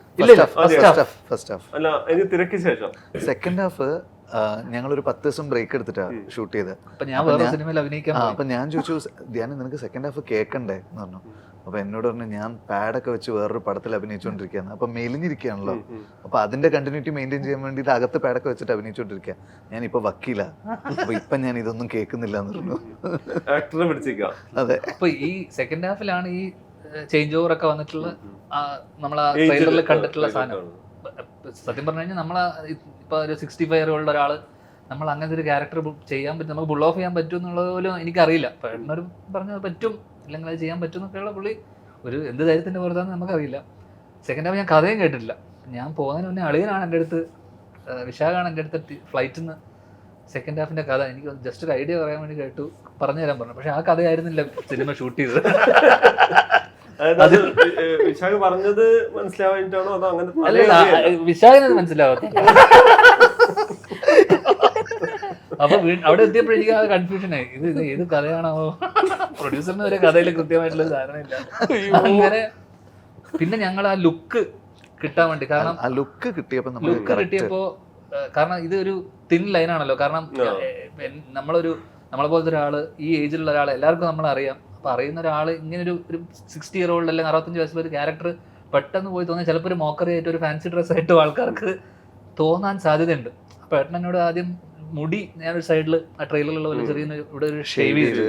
സെക്കൻഡ് ഹാഫ് ഞങ്ങളൊരു 10 ദിവസം ബ്രേക്ക് എടുത്തിട്ടാണ് ഷൂട്ട് ചെയ്തത്. അപ്പൊ ഞാൻ ചോദിച്ചു, ധ്യാൻ നിനക്ക് സെക്കൻഡ് ഹാഫ് കേൾക്കണ്ടേ എന്ന് പറഞ്ഞു. അപ്പൊ എന്നോട് പറഞ്ഞു, ഞാൻ പാഡൊക്കെ വെച്ച് വേറൊരു പടത്തിൽ അഭിനയിച്ചുകൊണ്ടിരിക്കുകയാണ്. അപ്പൊ മെലിഞ്ഞിരിക്കുകയാണല്ലോ, അപ്പൊ അതിന്റെ കണ്ടിന്യൂറ്റി മെയിൻറ്റെയിൻ ചെയ്യാൻ വേണ്ടിയിട്ട് അകത്ത് പാഡൊക്കെ വെച്ചിട്ട് അഭിനയിച്ചുകൊണ്ടിരിക്കുക. ഞാനിപ്പോ വക്കീല, അപ്പൊ ഇപ്പൊ ഞാൻ ഇതൊന്നും കേൾക്കുന്നില്ല എന്ന് പറഞ്ഞു. അതെ. അപ്പൊ ഈ സെക്കൻഡ് ഹാഫിലാണ് ഈ ചേഞ്ച് ഓവർ ഒക്കെ വന്നിട്ടുള്ള നമ്മളാ ട്രെയിലറിൽ കണ്ടിട്ടുള്ള സാധനം. സത്യം പറഞ്ഞു കഴിഞ്ഞാൽ നമ്മളെ ഇപ്പൊ ഒരു 65 year old ഒരാള് നമ്മൾ അങ്ങനത്തെ ഒരു ക്യാരക്ടർ ചെയ്യാൻ പറ്റും, നമുക്ക് ബുൾ ഓഫ് ചെയ്യാൻ പറ്റും എന്നുള്ളത് പോലും എനിക്കറിയില്ല. അപ്പൊ എന്നൊരു പറഞ്ഞത് പറ്റും, അല്ലെങ്കിൽ അത് ചെയ്യാൻ പറ്റും എന്നൊക്കെയുള്ള പുള്ളി ഒരു എന്ത് ധൈര്യത്തിന്റെ പുറത്താന്ന് നമുക്കറിയില്ല. സെക്കൻഡ് ഹാഫ് ഞാൻ കഥയും കേട്ടിട്ടില്ല. ഞാൻ പോകുന്നതിന് മുന്നേ അളിയനാണ് എൻ്റെ അടുത്ത് വിശാഖാണ് എൻ്റെ അടുത്ത് ഫ്ലൈറ്റിൽ നിന്ന് സെക്കൻഡ് ഹാഫിന്റെ കഥ എനിക്ക് ജസ്റ്റ് ഒരു ഐഡിയ പറയാൻ വേണ്ടി കേട്ടു, പറഞ്ഞു തരാൻ പറഞ്ഞു. പക്ഷെ ആ കഥയായിരുന്നില്ല സിനിമ ഷൂട്ട് ചെയ്തത്. അത് വിശാഖ് പറഞ്ഞത് മനസ്സിലാവാനായിട്ടാണോ അതോ അങ്ങനെ വിശാഖിനത് മനസ്സിലാവത്തില്ല. അപ്പൊ അവിടെ എത്തിയപ്പോൾ എനിക്ക് ആ കൺഫ്യൂഷൻ ആയി, ഇത് ഏത് കഥയാണോ, പ്രൊഡ്യൂസറിന് വരെ കഥയിൽ കൃത്യമായിട്ടുള്ള ധാരണയില്ല. അങ്ങനെ പിന്നെ ഞങ്ങൾ ആ ലുക്ക് കിട്ടാൻ വേണ്ടി, കാരണം ആ ലുക്ക് കിട്ടിയപ്പോ ലുക്ക് കിട്ടിയപ്പോ കാരണം ഇത് ഒരു തിൻ ലൈനാണല്ലോ. കാരണം നമ്മളെ പോലത്തെ ഒരാള്, ഈ ഏജിലുള്ള ഒരാൾ എല്ലാവർക്കും നമ്മളറിയാം. അപ്പൊ അറിയുന്ന ഒരാൾ ഇങ്ങനെ ഒരു 60 year old അല്ലെങ്കിൽ 65 വയസ്സുള്ള ഒരു ക്യാരക്ടർ പെട്ടെന്ന് പോയി തോന്നിയാൽ ചിലപ്പോൾ ഒരു മോക്കറി ആയിട്ട് ഒരു ഫാൻസി ഡ്രസ് ആയിട്ടും ആൾക്കാർക്ക് തോന്നാൻ സാധ്യതയുണ്ട്. അപ്പൊ ഏട്ടനോട് ആദ്യം മുടി ഞാനൊരു സൈഡിൽ ആ ട്രെയിലറിലുള്ള പോലെ ചെറിയ ഇവിടെ ഒരു ഷേവ് ചെയ്ത്,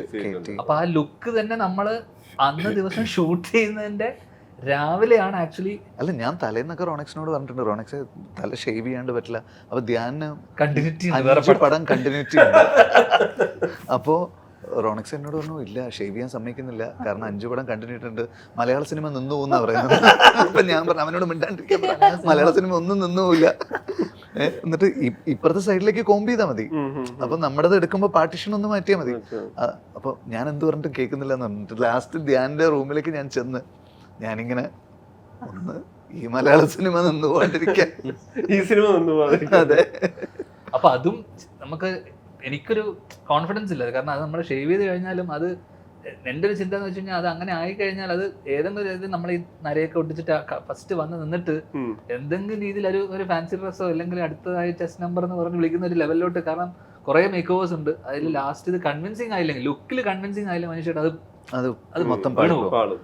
അപ്പൊ ആ ലുക്ക് തന്നെ നമ്മള് അന്ന് ദിവസം ഷൂട്ട് ചെയ്യുന്നതിന്റെ രാവിലെയാണ് ആക്ച്വലി. അല്ല, ഞാൻ തലേന്നൊക്കെ റോണക്സിനോട് പറഞ്ഞിട്ടുണ്ട്, റോണക്സ് തല ഷേവ് ചെയ്യാണ്ട് പറ്റില്ല, അപ്പൊ ധ്യാന് കണ്ടിന്യൂറ്റി പടം കണ്ടിന്യൂറ്റി ഉണ്ട്. അപ്പോ റോണക്സ് എന്നോട് പറഞ്ഞു, ഇല്ല ഷേവ് ചെയ്യാൻ സമ്മതിക്കുന്നില്ല, കാരണം 5 പടം കണ്ടിന്യൂറ്റി ഉണ്ട്, മലയാള സിനിമ നിന്നു പോകുന്ന പറയുന്നത്. അപ്പൊ ഞാൻ പറഞ്ഞു അവനോട് മിണ്ടാണ്ടിരിക്കാൻ, മലയാള സിനിമ ഒന്നും നിന്നു പോവില്ല. എന്നിട്ട് ഇപ്പുറത്തെ സൈഡിലേക്ക് കോമ്പ് ചെയ്താൽ മതി, അപ്പൊ നമ്മുടേത് എടുക്കുമ്പോ പാർട്ടീഷൻ ഒന്ന് മാറ്റിയാൽ മതി. അപ്പൊ ഞാൻ എന്ത് പറഞ്ഞിട്ടും കേൾക്കുന്നില്ല എന്ന് പറഞ്ഞിട്ട് ലാസ്റ്റ് ധ്യാന്റെ റൂമിലേക്ക് ഞാൻ ചെന്ന് ഞാനിങ്ങനെ ഒന്ന് ഈ മലയാള സിനിമ നിന്ന് പോകാണ്ടിരിക്കാൻ, ഈ സിനിമ നിന്ന് പോകാൻ. അതെ. അപ്പൊ അതും നമുക്ക് എനിക്കൊരു കോൺഫിഡൻസ് ഇല്ല, കാരണം അത് നമ്മൾ ഷേവ് ചെയ്ത് കഴിഞ്ഞാലും അത് എൻ്റെ ഒരു ചിന്ത എന്ന് വെച്ച് കഴിഞ്ഞാൽ അത് അങ്ങനെ ആയിക്കഴിഞ്ഞാൽ അത് ഏതെങ്കിലും രീതിയിൽ നമ്മൾ ഈ നരയൊക്കെ ഒട്ടിച്ചിട്ട് ഫസ്റ്റ് വന്ന് നിന്നിട്ട് എന്തെങ്കിലും രീതിയിൽ ഒരു ഫാൻസി ഡ്രസ്സോ അല്ലെങ്കിൽ അടുത്തതായി ചെസ്റ്റ് നമ്പർ എന്ന് പറഞ്ഞ് വിളിക്കുന്ന ഒരു ലെവലിലോട്ട്, കാരണം കുറെ മേക്ക് ഓവേഴ്സ് ഉണ്ട്, അതിൽ ലാസ്റ്റ് ഇത് കൺവിൻസിങ് ആയില്ലെങ്കിൽ, ലുക്കിൽ കൺവിൻസിങ് ആയില്ല മനുഷ്യട്ട് അത് മൊത്തം പാളും.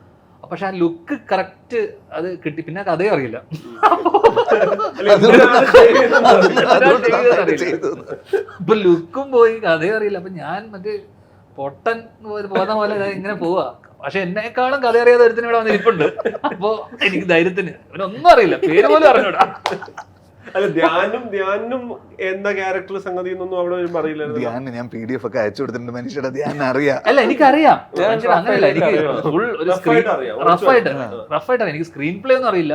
പക്ഷെ ആ ലുക്ക് കറക്റ്റ് അത് കിട്ടി. പിന്നെ കഥയും അറിയില്ല, ഇപ്പൊ ലുക്കും പോയി കഥയും അറിയില്ല. അപ്പൊ ഞാൻ മറ്റേ പൊട്ടൻ പോകുന്ന പോലെ ഇങ്ങനെ പോവാ. പക്ഷെ എന്നെക്കാളും കഥ അറിയാതെ ഒരുത്തിന് ഇവിടെ വന്നിരിപ്പുണ്ട്. അപ്പൊ എനിക്ക് ധൈര്യത്തിന് ഒന്നും അറിയില്ല, പേര് പോലും അറിഞ്ഞൂടാ. അല്ല, ധ്യാനും എന്താ ക്യാരക്ടർ സംഗതി എന്നൊന്നും അവിടെ അറിയില്ല. ധ്യാൻ ഞാൻ PDF ഒക്കെ അയച്ചു കൊടുത്തിട്ടുണ്ട്, മനുഷ്യരുടെ ധ്യാൻ അറിയാം. അല്ല, എനിക്കറിയാം, അങ്ങനെയല്ല, എനിക്ക് ഫുൾ ഒരു റഫായിട്ട് എനിക്ക് സ്ക്രീൻ പ്ലേ ഒന്നും അറിയില്ല.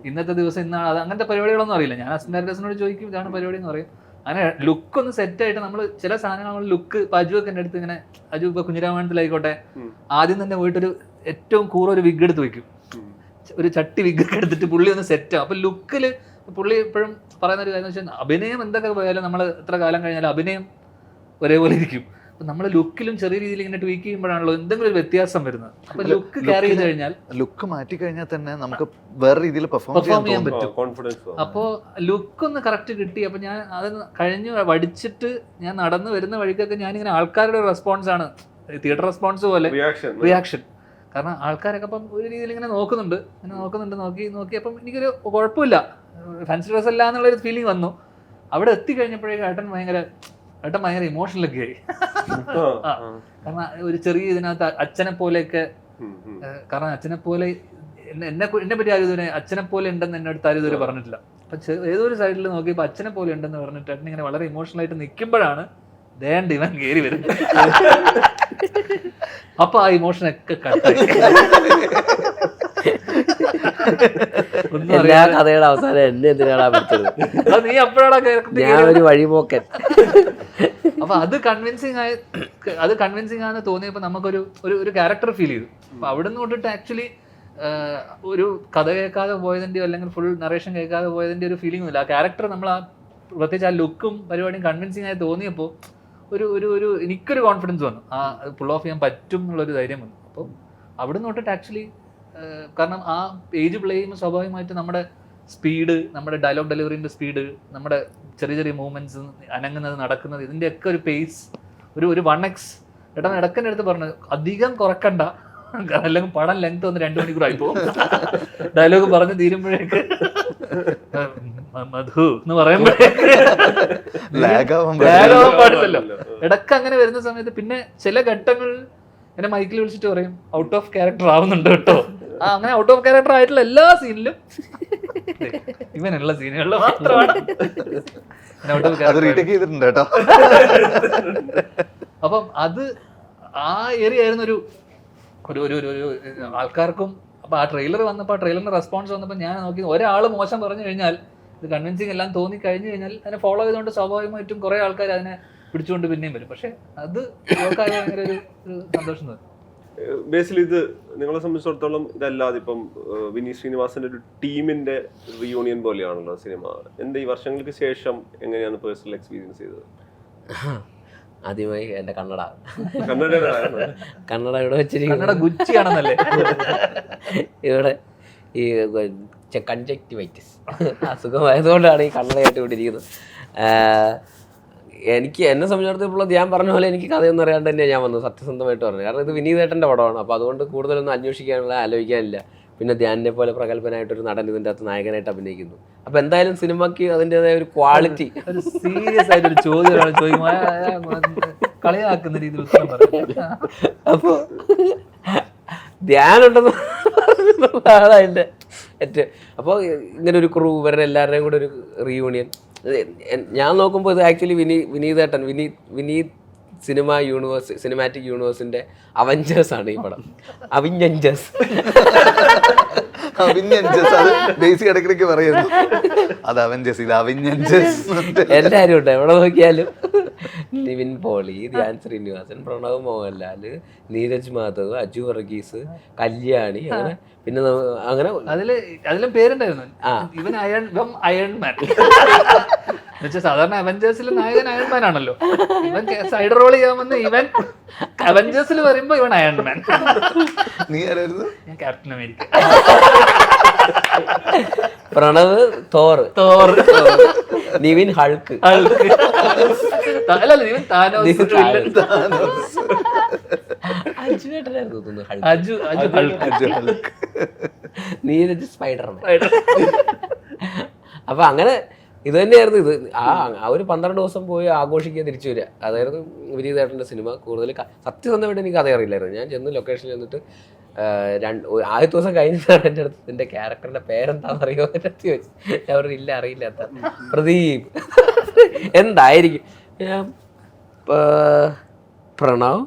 ഇന്നത്തെ ദിവസം ഇന്നാണ് അത് അങ്ങനത്തെ പരിപാടികളൊന്നും അറിയില്ല. ഞാൻ അസിസ്റ്റന്റ് ഡയറക്ടേഴ്സിനോട് ചോദിക്കും ഇതാണ് പരിപാടി എന്ന് പറയും. അങ്ങനെ ലുക്ക് ഒന്ന് സെറ്റ് ആയിട്ട് നമ്മൾ ചില സാധനങ്ങൾ നമ്മൾ ലുക്ക് ഇപ്പൊ അജു ഒക്കെ എൻ്റെ അടുത്ത് ഇങ്ങനെ, അജു ഇപ്പൊ കുഞ്ഞിരാമായണത്തിലായിക്കോട്ടെ, ആദ്യം തന്നെ പോയിട്ട് ഏറ്റവും ഒരു വിഗ് എടുത്ത് വെക്കും, ഒരു ചട്ടി വിഗ് ഒക്കെ എടുത്തിട്ട് പുള്ളി ഒന്ന് സെറ്റ് ആവും. അപ്പൊ ലുക്കില് പുള്ളി എപ്പോഴും പറയുന്ന ഒരു കാര്യം വെച്ചാൽ അഭിനയം എന്തൊക്കെ പോയാലും നമ്മൾ എത്ര കാലം കഴിഞ്ഞാലും അഭിനയം ഒരേപോലെ ഇരിക്കും. അപ്പൊ നമ്മൾ ലുക്കിലും ചെറിയ രീതിയിൽ ഇങ്ങനെ ട്വീക്ക് ചെയ്യുമ്പോഴാണല്ലോ എന്തെങ്കിലും ഒരു വ്യത്യാസം വരുന്നത്. അപ്പൊ ലുക്ക് ക്യാരി ചെയ്ത് കഴിഞ്ഞാൽ, ലുക്ക് മാറ്റി കഴിഞ്ഞാൽ തന്നെ നമുക്ക് വേറെ രീതിയിൽ പെർഫോം ചെയ്യാൻ പറ്റും. അപ്പോ ലുക്ക് ഒന്ന് കറക്റ്റ് കിട്ടി. അപ്പൊ ഞാൻ അത് കഴിഞ്ഞ് വടിച്ചിട്ട് ഞാൻ നടന്നു വരുന്ന വഴിക്കൊക്കെ ഞാനിങ്ങനെ ആൾക്കാരുടെ റെസ്പോൺസ് ആണ്, തിയേറ്റർ റെസ്പോൺസ് പോലെ റിയാക്ഷൻ. കാരണം ആൾക്കാരൊക്കെ അപ്പം ഒരു രീതിയിൽ ഇങ്ങനെ നോക്കുന്നുണ്ട്, നോക്കി അപ്പം എനിക്കൊരു കുഴപ്പമില്ല, ഫാൻസി ഡ്രസ് അല്ല എന്നുള്ളൊരു ഫീലിംഗ് വന്നു. അവിടെ എത്തിക്കഴിഞ്ഞപ്പോഴേക്കും ഏട്ടൻ ഭയങ്കര ഇമോഷണലൊക്കെ ആയി. കാരണം ഒരു ചെറിയ ഇതിനകത്ത് അച്ഛനെ പോലെയൊക്കെ, കാരണം അച്ഛനെ പോലെ എന്നെ പറ്റി ആരും ഇതുവരെ അച്ഛനെ പോലെ ഉണ്ടെന്ന് എന്നെ അടുത്ത് ആരും ഇതുവരെ പറഞ്ഞിട്ടില്ല. അപ്പൊ ഏതൊരു സൈഡിൽ നോക്കിയപ്പോൾ അച്ഛനെ പോലെ ഉണ്ടെന്ന് പറഞ്ഞിട്ട് ഏട്ടൻ ഇങ്ങനെ വളരെ ഇമോഷണൽ ആയിട്ട് നിൽക്കുമ്പോഴാണ് ദേണ്ട ഇവൻ കയറി വരുന്നത്. അപ്പൊ ആ ഇമോഷനൊക്കെ കട്ടായി. എല്ലാ കഥയുടെ അവസാനം എന്നെ എന്തിനാണ് വിളിച്ചത്? നീ അപ്പോഴാണ് ഞാൻ ഒരു വഴിപോക്കൻ. അപ്പൊ അത് കൺവിൻസിങ് ആണെന്ന് തോന്നിയപ്പോ നമുക്കൊരു ഒരു ക്യാരക്ടർ ഫീൽ ചെയ്തു. അപ്പൊ അവിടുന്ന് തൊട്ടിട്ട് ആക്ച്വലി ഒരു കഥ കേൾക്കാതെ പോയതിന്റെയോ അല്ലെങ്കിൽ ഫുൾ നറേഷൻ കേൾക്കാതെ പോയതിന്റെ ഒരു ഫീലിംഗ് ഇല്ല. ആ ക്യാരക്ടർ നമ്മൾ പ്രത്യേകിച്ച് ആ ലുക്കും പരിപാടിയും കൺവിൻസിങ് ആയി തോന്നിയപ്പോൾ ഒരു എനിക്കൊരു കോൺഫിഡൻസ് വന്നു, ആ പുൾ ഓഫ് ചെയ്യാൻ പറ്റും എന്നുള്ളൊരു ധൈര്യം വന്നു. അപ്പം അവിടെ നിന്ന് തൊട്ടിട്ട് ആക്ച്വലി, കാരണം ആ ഏജ് പ്ലേ ചെയ്യുമ്പോൾ സ്വാഭാവികമായിട്ട് നമ്മുടെ സ്പീഡ്, നമ്മുടെ ഡയലോഗ് ഡെലിവറിൻ്റെ സ്പീഡ്, നമ്മുടെ ചെറിയ മൂവ്മെന്റ്സ്, അനങ്ങുന്നത്, നടക്കുന്നത്, ഇതിൻ്റെയൊക്കെ ഒരു പേസ്, ഒരു 1x ഏട്ടാ ഇടക്കൻ്റെ അടുത്ത് പറഞ്ഞു അധികം കുറക്കണ്ട, അല്ലെങ്കിൽ പടം ലെങ്ത് വന്ന് 2 മണിക്കൂറായി പോകും. ഡയലോഗ് പറഞ്ഞ് തീരുമ്പോഴേക്ക് മധു എന്ന് പറയുമ്പോഴേക്ക് പാടില്ലല്ലോ. ഇടക്ക് അങ്ങനെ വരുന്ന സമയത്ത് പിന്നെ ചില ഘട്ടങ്ങൾ എന്നെ മൈക്കിൽ വിളിച്ചിട്ട് പറയും ഔട്ട് ഓഫ് ക്യാരക്ടർ ആവുന്നുണ്ട് കേട്ടോ. അങ്ങനെ ഔട്ട് ഓഫ് ക്യാരക്ടർ ആയിട്ടുള്ള എല്ലാ സീനിലും, ഇവനുള്ള സീനുകളിൽ മാത്രമാണ് അപ്പം അത് ആ ഏരിയ ആയിരുന്നു ഒരു ആൾക്കാർക്കും. അപ്പൊ ആ ട്രെയിലർ വന്നപ്പോൾ, ആ ട്രെയിലറിന്റെ റെസ്പോൺസ് വന്നപ്പോൾ ഞാൻ നോക്കി, ഒരാൾ മോശം പറഞ്ഞു കഴിഞ്ഞാൽ ഇത് കൺവിൻസിങ് എല്ലാം തോന്നി കഴിഞ്ഞു കഴിഞ്ഞാൽ അതിനെ ഫോളോ ചെയ്തുകൊണ്ട് സ്വാഭാവികമായിട്ടും കുറെ ആൾക്കാർ അതിനെ പിടിച്ചുകൊണ്ട് പിന്നെയും വരും. പക്ഷെ അത് വർക്കായ ഭയങ്കര ഒരു സന്തോഷം തോന്നും. ബേസിൽ ഇത് നിങ്ങളെ സംബന്ധിച്ചിടത്തോളം ഇതല്ലാതെ ഇപ്പം വിനീത് ശ്രീനിവാസന്റെ ഒരു ടീമിന്റെ റീയൂണിയൻ പോലെയാണല്ലോ സിനിമ. എന്റെ ഈ വർഷങ്ങൾക്ക് ശേഷം എങ്ങനെയാണ് പേഴ്സണൽ എക്സ്പീരിയൻസ് ചെയ്തത്? ആദ്യമായി എന്റെ കന്നഡ കന്നഡ ഇവിടെ വെച്ചിരിക്കുന്നു. കന്നഡ ഗുച്ചിയാണെന്നല്ലേ? ഇവിടെ ഈ കൺജക്റ്റിവൈറ്റിസ് അസുഖമായതുകൊണ്ടാണ് ഈ കന്നഡയായിട്ട് ഇവിടെ ഇരിക്കുന്നത്. എനിക്ക് എന്നെ സംബന്ധിച്ചിടത്തോളം ഞാൻ പറഞ്ഞ പോലെ എനിക്ക് കഥയൊന്നും അറിയാണ്ട് തന്നെയാണ് ഞാൻ വന്നത്, സത്യസന്ധമായിട്ട് പറഞ്ഞു. കാരണം ഇത് വിനീതേട്ടൻ്റെ പടമാണ്. അപ്പോൾ അതുകൊണ്ട് കൂടുതലൊന്നും അന്വേഷിക്കാനുള്ള ആലോചിക്കാനില്ല. പിന്നെ ധ്യാനിനെ പോലെ പ്രഗത്ഭനായിട്ടൊരു നടൻ ഇതിൻ്റെ അകത്ത് നായകനായിട്ട് അഭിനയിക്കുന്നു. അപ്പോൾ എന്തായാലും സിനിമയ്ക്ക് അതിൻ്റെതായ ഒരു ക്വാളിറ്റി. ഒരു സീരിയസ് ആയിട്ടൊരു ചോദ്യമാണ് ചോദിക്കുമ്പോൾ കളിയാക്കുന്ന രീതിയിൽ ഉത്തരം പറയും. അപ്പോൾ ധ്യാനുണ്ടെന്ന് പറഞ്ഞതാണ് അതിൻ്റെ ഏറ്റവും. അപ്പോൾ ഇങ്ങനെ ഒരു ക്രൂ ഇവരുടെ എല്ലാവരുടെയും കൂടെ ഒരു റീയൂണിയൻ. ഞാൻ നോക്കുമ്പോൾ ഇത് ആക്ച്വലി വിനീതേട്ടൻ വിനീത് സിനിമാറ്റിക് യൂണിവേഴ്സിന്റെ അവഞ്ചേഴ്സ് ആണ് ഈ പടം. അവിഞ്ഞഞ്ചേഴ്സ് അത് ബേസിക് ഇടയ്ക്കിടയ്ക്ക് പറയുന്നു. അത് അവഞ്ചേഴ്സ്, ഇത് അവിഞ്ഞഞ്ചേഴ്സ്. എല്ലാവരും ഉണ്ട് എവിടെ നോക്കിയാലും. നിവിൻ പോളി, ധ്യാൻ ശ്രീനിവാസൻ, പ്രണവ് മോഹൻലാൽ, നീരജ് മാധവ്, അജു വർഗീസ്, കല്യാണി, അങ്ങനെ പിന്നെ അങ്ങനെ അതിലും പേരുണ്ടായിരുന്നു. ഇവൻ അയൺമാൻ. എന്നുവെച്ചാൽ സാധാരണ അവഞ്ചേഴ്സിൽ നായകൻ അയൺമാൻ ആണല്ലോ. ഇവൻ സൈഡ് റോൾ ചെയ്യാമെന്ന് ഇവൻ അവഞ്ചേഴ്സിൽ പറയുമ്പോ ഇവൻ അയൺമാൻ. നീ ആരായിരുന്നു? ഞാൻ captain America. Pranav Thor, Nivin Hulk, അല്ല നിവിൻ താനോസ്, അജുവേട്ടനായിരുന്നു തോന്നുന്നു അജു, നീരജ് സ്പൈഡർമാൻ. അപ്പൊ അങ്ങനെ ഇത് തന്നെയായിരുന്നു. ഇത് ആ ഒരു 12 ദിവസം പോയി ആഘോഷിക്കുക തിരിച്ചു വരിക, അതായിരുന്നു വിനീതേട്ടൻ്റെ സിനിമ. കൂടുതൽ സത്യസന്ധമായിട്ട് എനിക്ക് കഥ അറിയില്ലായിരുന്നു. ഞാൻ ചെന്ന് ലൊക്കേഷനിൽ ചെന്നിട്ട് ആദ്യത്തെ ദിവസം കഴിഞ്ഞിട്ടാണ് എൻ്റെ അടുത്ത് എൻ്റെ ക്യാരക്ടറിൻ്റെ പേരെന്താണെന്ന് അറിയോ എൻ്റെ അടുത്ത് ചോദിച്ചു. ഞാൻ പറഞ്ഞു ഇല്ല അറിയില്ലാത്ത. പ്രദീപ് എന്തായിരിക്കും? ഞാൻ പ്രണവ്,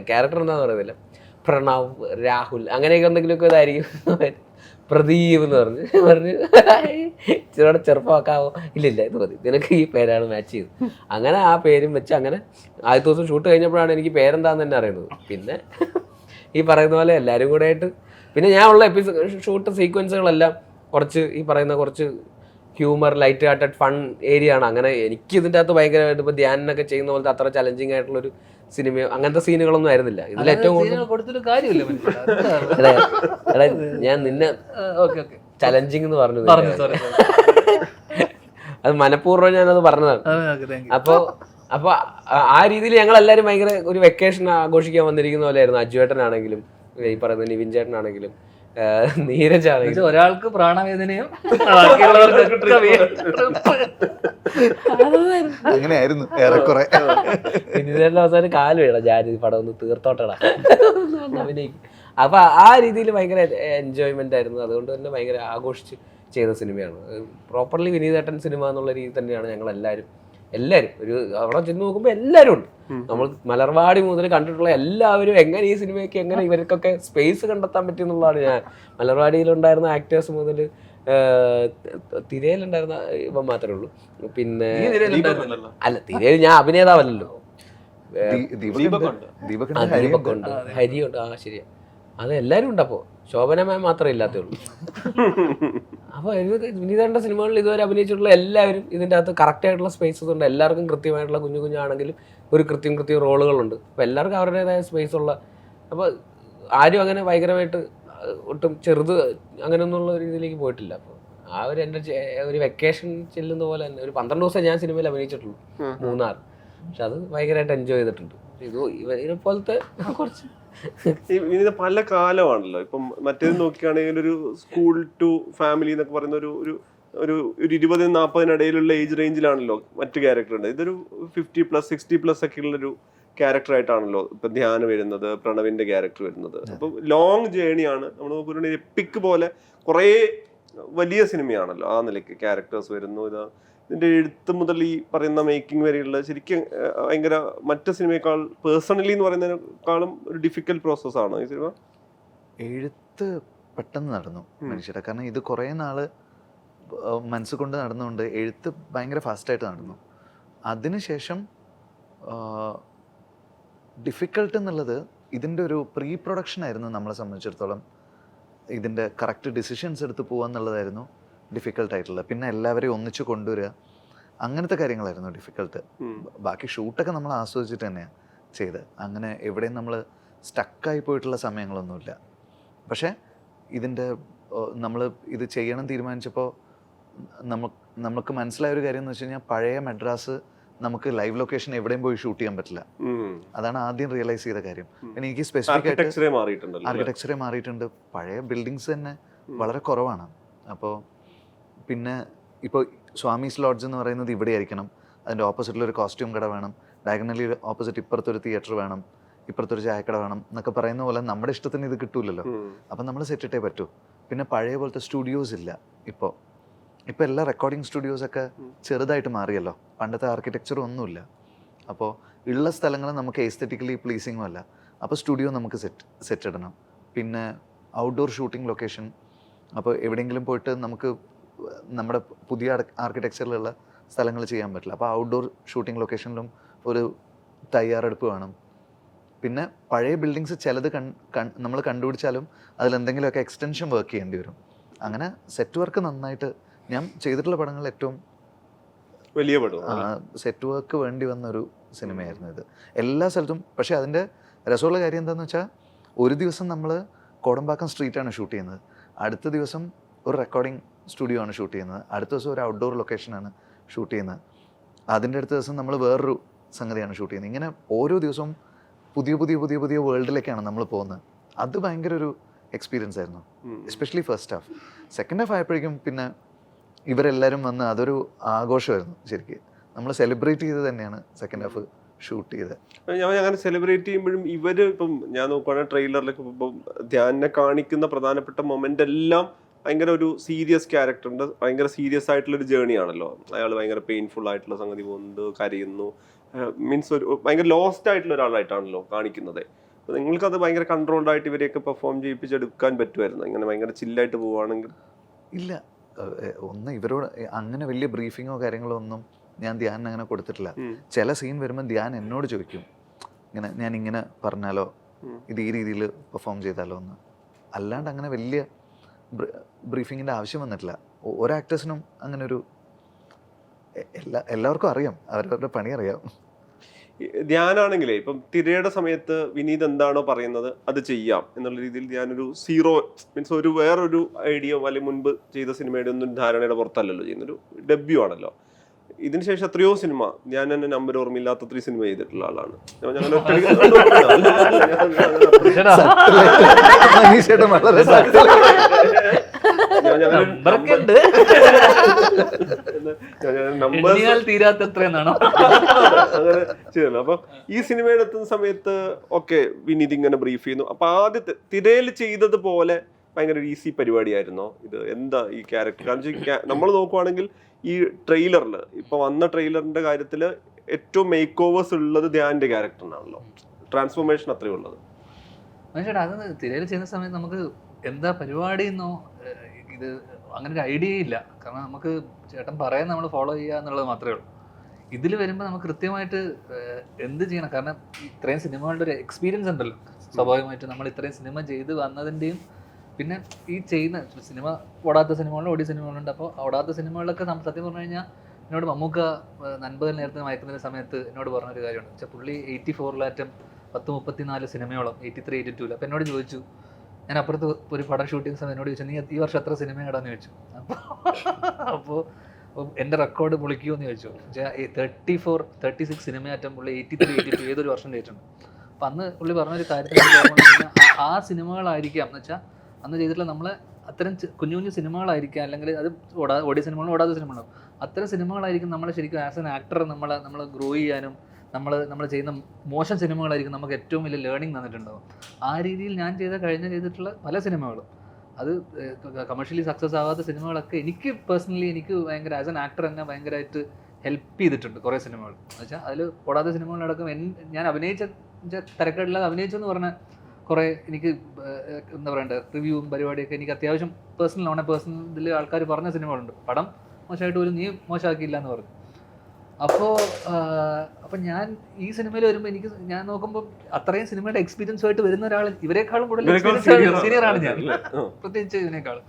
ക്യാരക്ടർ എന്താണെന്ന് പറയുന്നില്ല, പ്രണവ്, രാഹുൽ, അങ്ങനെയൊക്കെ എന്തെങ്കിലുമൊക്കെ ഇതായിരിക്കും. പ്രദീപ് എന്ന് പറഞ്ഞ് ഇച്ചിരിയോടെ ചെറുപ്പമാക്കാവോ? ഇല്ലില്ല ഇത് മതി, നിനക്ക് ഈ പേരാണ് മാച്ച് ചെയ്തത്. അങ്ങനെ ആ പേരും വെച്ച് അങ്ങനെ ആദ്യത്തെ ദിവസം ഷൂട്ട് കഴിഞ്ഞപ്പോഴാണ് എനിക്ക് പേരെന്താന്ന് തന്നെ അറിയുന്നത്. പിന്നെ ഈ പറയുന്ന പോലെ എല്ലാവരും കൂടെ ആയിട്ട് പിന്നെ ഞാൻ ഉള്ള ഷൂട്ട് സീക്വൻസുകളെല്ലാം കുറച്ച് ഈ പറയുന്ന കുറച്ച് humour, light hearted fun area ആണ്. അങ്ങനെ എനിക്ക് ഇതിൻ്റെ അകത്ത് ഭയങ്കരമായിട്ട് ഇപ്പോൾ ധ്യാനൊക്കെ ചെയ്യുന്ന പോലത്തെ അത്ര ചലഞ്ചിങ് ആയിട്ടുള്ളൊരു സിനിമ അങ്ങനത്തെ സീനുകളൊന്നും ആയിരുന്നില്ല ഇതിൽ. ഏറ്റവും ഞാൻ നിന്നെ ചലഞ്ചിങ് എന്ന് പറഞ്ഞു, അത് മനഃപൂർവ്വം ഞാനത് പറഞ്ഞതാണ്. അപ്പൊ ആ രീതിയിൽ ഞങ്ങൾ എല്ലാവരും ഭയങ്കര ഒരു വെക്കേഷൻ ആഘോഷിക്കാൻ വന്നിരിക്കുന്ന പോലെയായിരുന്നു. അജുവേട്ടനാണെങ്കിലും ഈ പറയുന്ന നിവിൻ ചേട്ടനാണെങ്കിലും നീരജാണെങ്കിലും. ഒരാൾക്ക് പ്രാണവേദനയും അങ്ങനെയായിരുന്നു ഏറെക്കുറെ. വിനീതേട്ടൻ അവസാനം കാല് വേണം, ഞാൻ ഈ പടം ഒന്ന് തീർത്തോട്ടടാ അഭിനയിക്കും. അപ്പൊ ആ രീതിയിൽ ഭയങ്കര എൻജോയ്മെന്റ് ആയിരുന്നു. അതുകൊണ്ട് തന്നെ ഭയങ്കര ആഘോഷിച്ച് ചെയ്ത സിനിമയാണ്. പ്രോപ്പർലി വിനീതേട്ടൻ സിനിമ എന്നുള്ള രീതി തന്നെയാണ് ഞങ്ങൾ എല്ലാവരും ഒരു അവിടെ ചെന്ന് നോക്കുമ്പോൾ എല്ലാവരും ഉണ്ട്. നമ്മൾ മലർവാടി മുതൽ കണ്ടിട്ടുള്ള എല്ലാവരും എങ്ങനെ ഈ സിനിമയ്ക്ക് എങ്ങനെ ഇവർക്കൊക്കെ സ്പേസ് കണ്ടെത്താൻ പറ്റി എന്നുള്ളതാണ്. ഞാൻ മലർവാടിയിലുണ്ടായിരുന്ന ആക്ടേഴ്സ് മുതൽ തിരയിലുണ്ടായിരുന്ന ഇവൻ മാത്രമേ ഉള്ളൂ. പിന്നെ അല്ല, തിരയിൽ ഞാൻ അഭിനേതാവല്ലല്ലോ. ദീപക്കുണ്ട്, ഹരിയുണ്ട്. ആ ശരിയാ, അത് എല്ലാവരും ഉണ്ട്. അപ്പോൾ ശോഭന മാം മാത്രമേ ഇല്ലാത്തേ ഉള്ളൂ. അപ്പോൾ വിനീതേട്ടൻ്റെ സിനിമകളിൽ ഇതുവരെ അഭിനയിച്ചിട്ടുള്ള എല്ലാവരും ഇതിൻ്റെ അകത്ത് കറക്റ്റായിട്ടുള്ള സ്പേസസ് ഉണ്ട്. എല്ലാവർക്കും കൃത്യമായിട്ടുള്ള കുഞ്ഞാണെങ്കിലും ഒരു കൃത്യം റോളുകളുണ്ട്. അപ്പോൾ എല്ലാവർക്കും അവരുടേതായ സ്പേസ് ഉള്ള. അപ്പോൾ ആരും അങ്ങനെ ഭയങ്കരമായിട്ട് ഒട്ടും ചെറുത് അങ്ങനെയൊന്നുള്ള രീതിയിലേക്ക് പോയിട്ടില്ല. അപ്പോൾ ആ ഒരു എൻ്റെ ഒരു വെക്കേഷൻ ചെല്ലുന്ന പോലെ തന്നെ ഒരു 12 ദിവസം ഞാൻ സിനിമയിൽ അഭിനയിച്ചിട്ടുള്ളൂ, മൂന്നാർ. പക്ഷെ അത് ഭയങ്കരമായിട്ട് എൻജോയ് ചെയ്തിട്ടുണ്ട്. ഇതിനെ പോലത്തെ കുറച്ച് ഇത് പല കാലമാണല്ലോ. ഇപ്പം മറ്റേത് നോക്കുകയാണെങ്കിൽ ഒരു സ്കൂൾ ടു ഫാമിലി എന്നൊക്കെ പറയുന്ന ഒരു 20-40 ഇടയിലുള്ള ഏജ് റേഞ്ചിലാണല്ലോ മറ്റു ക്യാരക്ടർ ഉണ്ട്. ഇതൊരു 50+, 60+ ഒക്കെ ഉള്ളൊരു ക്യാരക്ടർ ആയിട്ടാണല്ലോ ഇപ്പൊ ധ്യാനം വരുന്നത്, പ്രണവിന്റെ ക്യാരക്ടർ വരുന്നത്. അപ്പൊ ലോങ് ജേണിയാണ്. നമ്മൾ നോക്കുകയാണെങ്കിൽ എപ്പിക് പോലെ കുറേ വലിയ സിനിമയാണല്ലോ ആ നിലയ്ക്ക് ക്യാരക്ടേഴ്സ് വരുന്നു. ഇതിന്റെ എഴുത്ത് മുതൽ ഈ പറയുന്ന മേക്കിംഗ് വരെയുള്ള ശരിക്കും ഭയങ്കര മറ്റു സിനിമയേക്കാൾ പേഴ്സണലി എന്ന് പറയുന്നതിനേക്കാളും ഒരു ഡിഫിക്കൽട്ട് പ്രോസസ്സാണ് ഈ സിനിമ. എഴുത്ത് പെട്ടെന്ന് നടന്നു മനുഷ്യരുടെ. കാരണം ഇത് കുറേ നാള് മനസ്സ് കൊണ്ട് നടന്നുകൊണ്ട് എഴുത്ത് ഭയങ്കര ഫാസ്റ്റായിട്ട് നടന്നു. അതിനുശേഷം ഡിഫിക്കൽട്ട് എന്നുള്ളത് ഇതിൻ്റെ ഒരു പ്രീ പ്രൊഡക്ഷൻ ആയിരുന്നു നമ്മളെ സംബന്ധിച്ചിടത്തോളം. ഇതിൻ്റെ കറക്റ്റ് ഡിസിഷൻസ് എടുത്ത് പോകുക എന്നുള്ളതായിരുന്നു ഡിഫിക്കൽട്ടായിട്ടുള്ളത്. പിന്നെ എല്ലാവരെയും ഒന്നിച്ച് കൊണ്ടുവരിക, അങ്ങനത്തെ കാര്യങ്ങളായിരുന്നു ഡിഫിക്കൽട്ട്. ബാക്കി ഷൂട്ടൊക്കെ നമ്മൾ ആസ്വദിച്ചിട്ട് തന്നെയാണ് ചെയ്ത്. അങ്ങനെ എവിടെയും നമ്മൾ സ്റ്റക്കായി പോയിട്ടുള്ള സമയങ്ങളൊന്നുമില്ല. പക്ഷേ ഇതിൻ്റെ നമ്മൾ ഇത് ചെയ്യണം തീരുമാനിച്ചപ്പോൾ നമുക്ക് മനസ്സിലായ ഒരു കാര്യം എന്ന് വെച്ച് കഴിഞ്ഞാൽ പഴയ മദ്രാസ് നമുക്ക് ലൈവ് ലൊക്കേഷൻ എവിടെയും പോയി ഷൂട്ട് ചെയ്യാൻ പറ്റില്ല. അതാണ് ആദ്യം റിയലൈസ് ചെയ്ത കാര്യം. പിന്നെ എനിക്ക് സ്പെസിഫിക് ആയിട്ട് ആർക്കിടെക്ചറെ മാറിയിട്ടുണ്ട്. പഴയ ബിൽഡിങ്സ് തന്നെ വളരെ കുറവാണ്. അപ്പോൾ പിന്നെ ഇപ്പോൾ സ്വാമീസ് ലോഡ്ജ് എന്ന് പറയുന്നത് ഇവിടെ ആയിരിക്കണം, അതിൻ്റെ ഓപ്പോസിറ്റിലൊരു കോസ്റ്റ്യൂം കട വേണം, ഡയഗണലി ഓപ്പോസിറ്റ് ഇപ്പുറത്തൊരു തിയേറ്റർ വേണം, ഇപ്പുറത്തൊരു ചായക്കട വേണം എന്നൊക്കെ പറയുന്ന പോലെ നമ്മുടെ ഇഷ്ടത്തിന് ഇത് കിട്ടൂലല്ലോ. അപ്പം നമ്മൾ സെറ്റിട്ടേ പറ്റൂ. പിന്നെ പഴയ പോലത്തെ സ്റ്റുഡിയോസ് ഇല്ല ഇപ്പോൾ. എല്ലാ റെക്കോർഡിംഗ് സ്റ്റുഡിയോസൊക്കെ ചെറുതായിട്ട് മാറിയല്ലോ. പണ്ടത്തെ ആർക്കിടെക്ചറും ഒന്നുമില്ല. അപ്പോൾ ഉള്ള സ്ഥലങ്ങൾ നമുക്ക് എസ്തെറ്റിക്കലി പ്ലീസിങ്ങും അല്ല. അപ്പോൾ സ്റ്റുഡിയോ നമുക്ക് സെറ്റ് ഇടണം. പിന്നെ ഔട്ട്ഡോർ ഷൂട്ടിംഗ് ലൊക്കേഷൻ, അപ്പോൾ എവിടെയെങ്കിലും പോയിട്ട് നമുക്ക് നമ്മുടെ പുതിയ ആർക്കിടെക്ചറിലുള്ള സ്ഥലങ്ങൾ ചെയ്യാൻ പറ്റില്ല. അപ്പോൾ ഔട്ട്ഡോർ ഷൂട്ടിംഗ് ലൊക്കേഷനിലും ഒരു തയ്യാറെടുപ്പ് വേണം. പിന്നെ പഴയ ബിൽഡിങ്സ് ചിലത് നമ്മൾ കണ്ടുപിടിച്ചാലും അതിലെന്തെങ്കിലുമൊക്കെ എക്സ്റ്റൻഷൻ വർക്ക് ചെയ്യേണ്ടി വരും. അങ്ങനെ സെറ്റ് വർക്ക് നന്നായിട്ട് ഞാൻ ചെയ്തിട്ടുള്ള പടങ്ങൾ ഏറ്റവും വലിയ പടം സെറ്റ് വർക്ക് വേണ്ടി വന്നൊരു സിനിമയായിരുന്നു ഇത് എല്ലാ സ്ഥലത്തും. പക്ഷേ അതിൻ്റെ രസമുള്ള കാര്യം എന്താണെന്ന് വെച്ചാൽ ഒരു ദിവസം നമ്മൾ കോടമ്പാക്കം സ്ട്രീറ്റാണ് ഷൂട്ട് ചെയ്യുന്നത്, അടുത്ത ദിവസം ഒരു റെക്കോർഡിംഗ് സ്റ്റുഡിയോ ആണ് ഷൂട്ട് ചെയ്യുന്നത്, അടുത്ത ദിവസം ഒരു ഔട്ട്ഡോർ ലൊക്കേഷനാണ് ഷൂട്ട് ചെയ്യുന്നത്, അതിൻ്റെ അടുത്ത ദിവസം നമ്മൾ വേറൊരു സംഗതിയാണ് ഷൂട്ട് ചെയ്യുന്നത്. ഇങ്ങനെ ഓരോ ദിവസവും പുതിയ പുതിയ പുതിയ പുതിയ വേൾഡിലേക്കാണ് നമ്മൾ പോകുന്നത്. അത് ഭയങ്കര ഒരു എക്സ്പീരിയൻസ് ആയിരുന്നു, especially first half. Second half ആയപ്പോഴേക്കും പിന്നെ ഇവരെല്ലാവരും വന്ന് അതൊരു ആഘോഷമായിരുന്നു. ശരിക്കും നമ്മൾ സെലിബ്രേറ്റ് ചെയ്ത് തന്നെയാണ് സെക്കൻഡ് ഹാഫ് ഷൂട്ട് ചെയ്തത്. ഞാൻ അങ്ങനെ സെലിബ്രേറ്റ് ചെയ്യുമ്പോഴും ഇവര് ഇപ്പം ഞാൻ നോക്കുകയാണെങ്കിൽ ട്രെയിലറിലൊക്കെ ഇപ്പം ധ്യാനെ കാണിക്കുന്ന പ്രധാനപ്പെട്ട മൊമെന്റ് എല്ലാം ഭയങ്കര ഒരു സീരിയസ് ക്യാരക്ടറിന്റെ ഭയങ്കര സീരിയസ് ആയിട്ടുള്ളൊരു ജേർണി ആണല്ലോ. അയാൾ ഭയങ്കര പെയിൻഫുൾ ആയിട്ടുള്ള സംഗതി പോകുന്നുണ്ട്, കരയുന്നു, മീൻസ് ഒരു ഭയങ്കര ലോസ്റ്റ് ആയിട്ടുള്ള ഒരാളായിട്ടാണല്ലോ കാണിക്കുന്നത്. അപ്പോൾ നിങ്ങൾക്കത് ഭയങ്കര കൺട്രോൾഡ് ആയിട്ട് ഇവരെയൊക്കെ പെർഫോം ചെയ്യിപ്പിച്ചെടുക്കാൻ പറ്റുമായിരുന്നു ഇങ്ങനെ ഭയങ്കര ചില്ലായിട്ട് പോവുകയാണെങ്കിൽ? ഇല്ല, ഇവരോട് അങ്ങനെ വലിയ ബ്രീഫിങ്ങോ കാര്യങ്ങളോ ഒന്നും ഞാൻ ധ്യാൻ അങ്ങനെ കൊടുത്തിട്ടില്ല. ചില സീൻ വരുമ്പോൾ ധ്യാൻ എന്നോട് ചോദിക്കും, ഇങ്ങനെ ഞാൻ ഇങ്ങനെ പറഞ്ഞാലോ, ഇത് ഈ രീതിയിൽ പെർഫോം ചെയ്താലോ എന്ന്. അല്ലാണ്ട് അങ്ങനെ വലിയ ബ്രീഫിങ്ങിൻ്റെ ആവശ്യം വന്നിട്ടില്ല. ഓരോ ആക്ടേഴ്സിനും അങ്ങനെ ഒരു എല്ലാവർക്കും അറിയാം, അവരവരുടെ പണി അറിയാം. ധ്യാനാണെങ്കിലേ ഇപ്പം തിരയുടെ സമയത്ത് വിനീത് എന്താണോ പറയുന്നത് അത് ചെയ്യാം എന്നുള്ള രീതിയിൽ ഞാനൊരു സീറോ മീൻസ് ഒരു വേറൊരു ഐഡിയ അല്ലെങ്കിൽ മുൻപ് ചെയ്ത സിനിമയുടെ ഒന്നും ധാരണയുടെ പുറത്തല്ലല്ലോ ചെയ്യുന്നൊരു ഡെബ്യൂ ആണല്ലോ. ഇതിനുശേഷം എത്രയോ സിനിമ ഞാൻ തന്നെ നമ്പർ ഓർമ്മയില്ലാത്ത 3 സിനിമ ചെയ്തിട്ടുള്ള ആളാണ്. അപ്പൊ ഈ സിനിമയുടെ എത്തുന്ന സമയത്ത് ഓക്കെ വിനീത് ഇങ്ങനെ ബ്രീഫ് ചെയ്യുന്നു. അപ്പൊ ആദ്യത്തെ തിരയിൽ ചെയ്തത് പോലെ ഭയങ്കര ഈസി പരിപാടിയായിരുന്നോ ഇത്? എന്താ ഈ ക്യാരക്ടർ? കാരണം നമ്മൾ നോക്കുവാണെങ്കിൽ ഈ ട്രെയിലറിൽ ഇപ്പൊ വന്ന ട്രെയിലറിന്റെ കാര്യത്തിൽ ഏറ്റവും മേക്ക് ഓവേഴ്സ് ഉള്ളത് ധ്യാന്റെ ക്യാരക്ടറിനാണല്ലോ, ട്രാൻസ്ഫോർമേഷൻ അത്രയും ഉള്ളത്. ചേട്ടാ അത് തിരയിൽ ചെയ്യുന്ന സമയത്ത് നമുക്ക് എന്താ പരിപാടി എന്നോ ഇത് അങ്ങനെ ഒരു ഐഡിയ ഇല്ല. കാരണം നമുക്ക് ചേട്ടൻ പറയാൻ നമ്മൾ ഫോളോ ചെയ്യുക എന്നുള്ളത് മാത്രമേ ഉള്ളൂ. ഇതിൽ വരുമ്പോൾ നമുക്ക് കൃത്യമായിട്ട് എന്ത് ചെയ്യണം, കാരണം ഇത്രയും സിനിമകളുടെ ഒരു എക്സ്പീരിയൻസ് ഉണ്ടല്ലോ. സ്വാഭാവികമായിട്ട് നമ്മൾ ഇത്രയും സിനിമ ചെയ്ത് വന്നതിൻ്റെയും പിന്നെ ഈ ചെയ്യുന്ന സിനിമ ഓടാത്ത സിനിമകളുണ്ട്, ഓടിയ സിനിമകളുണ്ട്. അപ്പോൾ ഓടാത്ത സിനിമകളിലൊക്കെ സത്യം പറഞ്ഞു കഴിഞ്ഞാൽ എന്നോട് മമ്മൂക്ക നൻപകൽ നേരത്തെ മയക്കുന്ന സമയത്ത് എന്നോട് പറഞ്ഞൊരു കാര്യമാണ് വെച്ചാൽ പുള്ളി 84 10-34 സിനിമയോളം 83, 82. അപ്പോൾ എന്നോട് ചോദിച്ചു, ഞാൻ അപ്പുറത്ത് ഒരു പടം ഷൂട്ട് ചെയ്യുന്ന സമയം എന്നോട് ചോദിച്ചു, നീ ഈ വർഷം എത്ര സിനിമ ഇടാന്ന് ചോദിച്ചു. അപ്പോൾ എൻ്റെ റെക്കോർഡ് പൊളിക്കുമെന്ന് ചോദിച്ചു. 36 സിനിമയാറ്റം പുള്ളി 83, 82 ഏതൊരു വർഷം ചെയ്തിട്ടുണ്ട്. അപ്പം അന്ന് പുള്ളി പറഞ്ഞൊരു കാര്യത്തിൽ ആ സിനിമകളായിരിക്കാം എന്ന് വെച്ചാൽ അന്ന് ചെയ്തിട്ടുള്ള നമ്മളെ അത്തരം കുഞ്ഞു കുഞ്ഞു സിനിമകളായിരിക്കാം, അല്ലെങ്കിൽ അത് ഓടിയ സിനിമകളും ഓടാത്ത സിനിമകളും അത്തരം സിനിമകളായിരിക്കും നമ്മളെ ശരിക്കും ആസ് എൻ ആക്ടർ നമ്മൾ ഗ്രോ ചെയ്യാനും നമ്മൾ ചെയ്യുന്ന മോശം സിനിമകളായിരിക്കും നമുക്ക് ഏറ്റവും വലിയ ലേണിംഗ് തന്നിട്ടുണ്ടാവും. ആ രീതിയിൽ ഞാൻ ചെയ്തിട്ടുള്ള പല സിനിമകളും അത് കമേഴ്ഷ്യലി സക്സസ് ആവാത്ത സിനിമകളൊക്കെ എനിക്ക് പേഴ്സണലി എനിക്ക് ഭയങ്കര ആസ് എൻ ആക്ടർ എന്നെ ഭയങ്കരമായിട്ട് ഹെൽപ്പ് ചെയ്തിട്ടുണ്ട് കുറേ സിനിമകൾ. എന്ന് വെച്ചാൽ അതിൽ ഓടാത്ത സിനിമകളടക്കം ഞാൻ അഭിനയിച്ച തിരക്കേടില്ലാതെ അഭിനയിച്ചെന്ന് പറഞ്ഞാൽ കുറേ എനിക്ക് എന്താ പറയണ്ടേ റിവ്യൂവും പരിപാടിയൊക്കെ എനിക്ക് അത്യാവശ്യം പേഴ്സണൽ ആൾക്കാർ പറഞ്ഞ സിനിമകളുണ്ട്. പടം മോശമായിട്ട് പോലും നീ മോശമാക്കിയില്ല എന്ന് പറഞ്ഞു. അപ്പോൾ ഞാൻ ഈ സിനിമയിൽ വരുമ്പോൾ ഞാൻ നോക്കുമ്പോൾ അത്രയും സിനിമയുടെ എക്സ്പീരിയൻസുമായിട്ട് വരുന്ന ഒരാൾ ഇവരെക്കാളും കൂടുതൽ സീനിയറാണ് ഞാൻ, പ്രത്യേകിച്ച് ഇതിനേക്കാളും.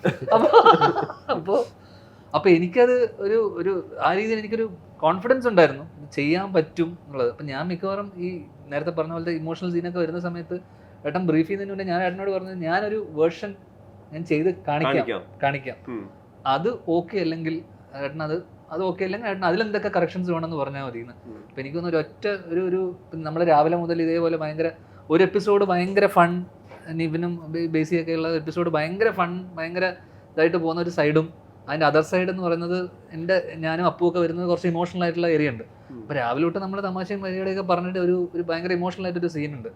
അപ്പോൾ എനിക്കത് ഒരു ആ രീതിയിൽ എനിക്കൊരു കോൺഫിഡൻസ് ഉണ്ടായിരുന്നു, ചെയ്യാൻ പറ്റും എന്നുള്ളത്. അപ്പം ഞാൻ മിക്കവാറും ഈ നേരത്തെ പറഞ്ഞ പോലത്തെ ഇമോഷണൽ സീനൊക്കെ വരുന്ന സമയത്ത് ഏട്ടൻ ബ്രീഫ് ചെയ്യുന്നതിന് മുന്നേ ഞാൻ ഏട്ടനോട് പറഞ്ഞത് ഞാനൊരു വേർഷൻ ഞാൻ ചെയ്ത് കാണിക്കാം, അത് ഓക്കെ അല്ലെങ്കിൽ ഏട്ടൻ അത് ഓക്കെ അല്ലെങ്കിൽ ഏട്ടൻ അതിലെന്തൊക്കെ കറക്ഷൻസ് വേണമെന്ന് പറഞ്ഞാൽ മതി എന്ന്. അപ്പം എനിക്കൊന്ന് ഒരു നമ്മൾ രാവിലെ മുതൽ ഇതേപോലെ ഭയങ്കര ഒരു എപ്പിസോഡ് ഭയങ്കര ഫൺ, നിവിനും ബേസിയൊക്കെ ഉള്ള എപ്പിസോഡ് ഭയങ്കര ഫൺ, ഭയങ്കര ഇതായിട്ട് പോകുന്ന ഒരു സൈഡും, അതിൻ്റെ അതർ സൈഡ് എന്ന് പറയുന്നത് ഞാനും അപ്പുവൊക്കെ വരുന്നത് കുറച്ച് ഇമോഷണൽ ആയിട്ടുള്ള ഏരിയ ഉണ്ട്. അപ്പോൾ രാവിലെ തൊട്ട് നമ്മൾ തമാശയും പരിപാടിയൊക്കെ പറഞ്ഞിട്ട് ഒരു ഭയങ്കര ഇമോഷണൽ ആയിട്ടൊരു സീനുണ്ട്.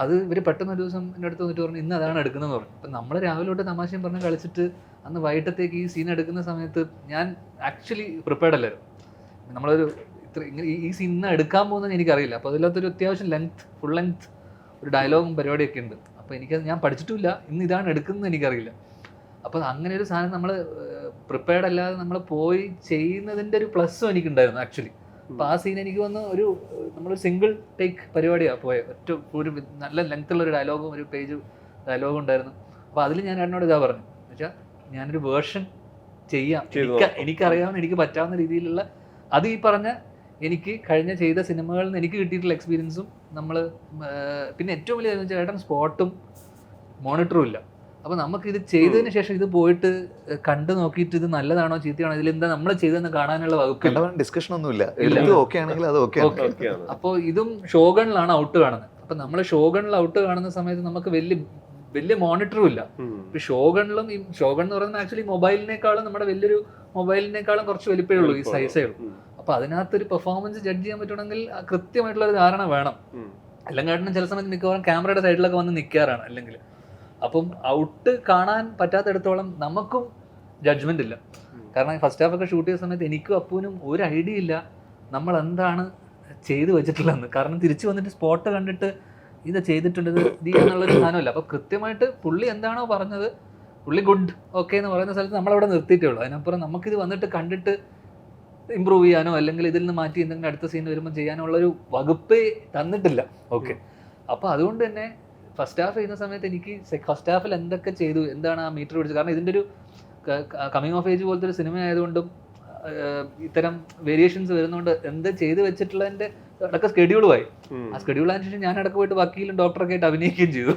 അത് ഇവർ പെട്ടെന്ന് ഒരു ദിവസം എൻ്റെ അടുത്ത് വന്നിട്ട് പറഞ്ഞു ഇന്ന് അതാണ് എടുക്കുന്നതെന്ന് പറഞ്ഞു. അപ്പം നമ്മൾ രാവിലെ തൊട്ട് തമാശയും പറഞ്ഞ് കളിച്ചിട്ട് അന്ന് വൈകിട്ടത്തേക്ക് ഈ സീൻ എടുക്കുന്ന സമയത്ത് ഞാൻ ആക്ച്വലി പ്രിപ്പയർഡ് അല്ലായിരുന്നു. നമ്മളൊരു ഈ സീൻ ഇന്ന് എടുക്കാൻ പോകുന്നതെന്ന് എനിക്കറിയില്ല. അപ്പോൾ അതിലകത്തൊരു അത്യാവശ്യം ഫുൾ ലെങ്ത് ഒരു ഡയലോഗും പരിപാടിയൊക്കെ ഉണ്ട്. അപ്പോൾ ഞാൻ പഠിച്ചിട്ടില്ല, ഇന്ന് ഇതാണ് എടുക്കുന്നത് എനിക്കറിയില്ല. അപ്പോൾ അങ്ങനെ ഒരു സാധനം നമ്മൾ പ്രിപ്പയർഡ് അല്ലാതെ നമ്മൾ പോയി ചെയ്യുന്നതിൻ്റെ ഒരു പ്ലസ്സും എനിക്കുണ്ടായിരുന്നു ആക്ച്വലി. അപ്പോൾ ആ സീൻ എനിക്ക് വന്ന് നമ്മളൊരു സിംഗിൾ ടേക്ക് പരിപാടിയാണ് പോയത്. ഒരു നല്ല ലെങ്ത്തുള്ള ഒരു ഡയലോഗും ഒരു പേജ് ഡയലോഗും ഉണ്ടായിരുന്നു. അപ്പോൾ അതിൽ ഞാൻ എന്നോട് ഇതാ പറഞ്ഞു, എന്നുവെച്ചാൽ ഞാനൊരു വേർഷൻ ചെയ്യാം, എനിക്കറിയാവുന്ന എനിക്ക് പറ്റാവുന്ന രീതിയിലുള്ള അത് ഈ പറഞ്ഞ എനിക്ക് കഴിഞ്ഞ ചെയ്ത സിനിമകളിൽ നിന്ന് എനിക്ക് കിട്ടിയിട്ടുള്ള എക്സ്പീരിയൻസും നമ്മൾ പിന്നെ ഏറ്റവും വലിയ ചേട്ടൻ സ്പോട്ടും മോണിറ്ററും ഇല്ല. അപ്പോൾ നമുക്കിത് ചെയ്തതിന് ശേഷം ഇത് പോയിട്ട് കണ്ടു നോക്കിയിട്ട് ഇത് നല്ലതാണോ ചീത്തയാണോ ഇതിലെന്താ നമ്മൾ ചെയ്തതെന്ന് കാണാനുള്ള വകുപ്പില്ല, ഡിസ്കഷൻ ഒന്നുമില്ല. അപ്പോൾ ഇതും ഷോഗണിലാണ് ഔട്ട് കാണുന്നത്. അപ്പം നമ്മൾ ഷോഗണിൽ ഔട്ട് കാണുന്ന സമയത്ത് നമുക്ക് വലിയ മോണിറ്ററും ഇല്ല. ഇപ്പം ഷോഗണിലും ഈ ഷോഗൺ എന്ന് പറയുന്നത് ആക്ച്വലി മൊബൈലിനേക്കാളും നമ്മുടെ വലിയൊരു മൊബൈലിനേക്കാളും കുറച്ച് വലിപ്പമേ ഉള്ളൂ ഈ സൈസേ ഉള്ളൂ. അപ്പോൾ അതിനകത്തൊരു പെർഫോമൻസ് ജഡ്ജ് ചെയ്യാൻ പറ്റുകയാണെങ്കിൽ കൃത്യമായിട്ടുള്ള ഒരു ധാരണ വേണം. അല്ലെങ്കിൽ ചില സമയത്ത് മിക്കവാറും ക്യാമറയുടെ സൈഡിലൊക്കെ വന്ന് നിൽക്കാറാണ് അല്ലെങ്കിൽ. അപ്പം ഔട്ട് കാണാൻ പറ്റാത്തിടത്തോളം നമുക്കും ജഡ്ജ്മെന്റ് ഇല്ല. കാരണം ഫസ്റ്റ് ഹാഫ് ഒക്കെ ഷൂട്ട് ചെയ്ത സമയത്ത് എനിക്കും അപ്പൂനും ഒരു ഐഡിയ ഇല്ല നമ്മൾ എന്താണ് ചെയ്തു വെച്ചിട്ടുള്ളതെന്ന്. കാരണം തിരിച്ചു വന്നിട്ട് സ്പോട്ട് കണ്ടിട്ട് ഇത് ചെയ്തിട്ടുണ്ട് ഇത് എന്നുള്ളൊരു സാധനമില്ല. അപ്പോൾ കൃത്യമായിട്ട് പുള്ളി എന്താണോ പറഞ്ഞത്, പുള്ളി ഗുഡ് ഓക്കെ എന്ന് പറയുന്ന സ്ഥലത്ത് നമ്മളവിടെ നിർത്തിയിട്ടേ ഉള്ളൂ. അതിനപ്പുറം നമുക്കിത് വന്നിട്ട് കണ്ടിട്ട് ഇമ്പ്രൂവ് ചെയ്യാനോ അല്ലെങ്കിൽ ഇതിൽ നിന്ന് മാറ്റി എന്തെങ്കിലും അടുത്ത സീൻ വരുമ്പോൾ ചെയ്യാനോ ഉള്ളൊരു വകുപ്പേ തന്നിട്ടില്ല. ഓക്കെ, അപ്പോൾ അതുകൊണ്ട് തന്നെ ഫസ്റ്റ് ഹാഫ് ചെയ്യുന്ന സമയത്ത് എനിക്ക് ഫസ്റ്റ് ഹാഫിൽ എന്തൊക്കെ ചെയ്തു, എന്താണ് ആ മീറ്റർ പിടിച്ചത്. കാരണം ഇതിൻ്റെ ഒരു കമ്മിങ് ഓഫ് ഏജ് പോലത്തെ ഒരു സിനിമ ആയതുകൊണ്ടും ഇത്തരം വേരിയേഷൻസ് വരുന്നതുകൊണ്ട് എന്ത് ചെയ്ത് വെച്ചിട്ടുള്ളതിൻ്റെ അടക്കം സ്കെഡ്യൂളുമായി. ആ സ്കെഡ്യൂൾ ആയതിനു ശേഷം ഞാൻ അടക്കം പോയിട്ട് വക്കീലും ഡോക്ടറൊക്കെ ആയിട്ട് അഭിനയിക്കുകയും ചെയ്തു.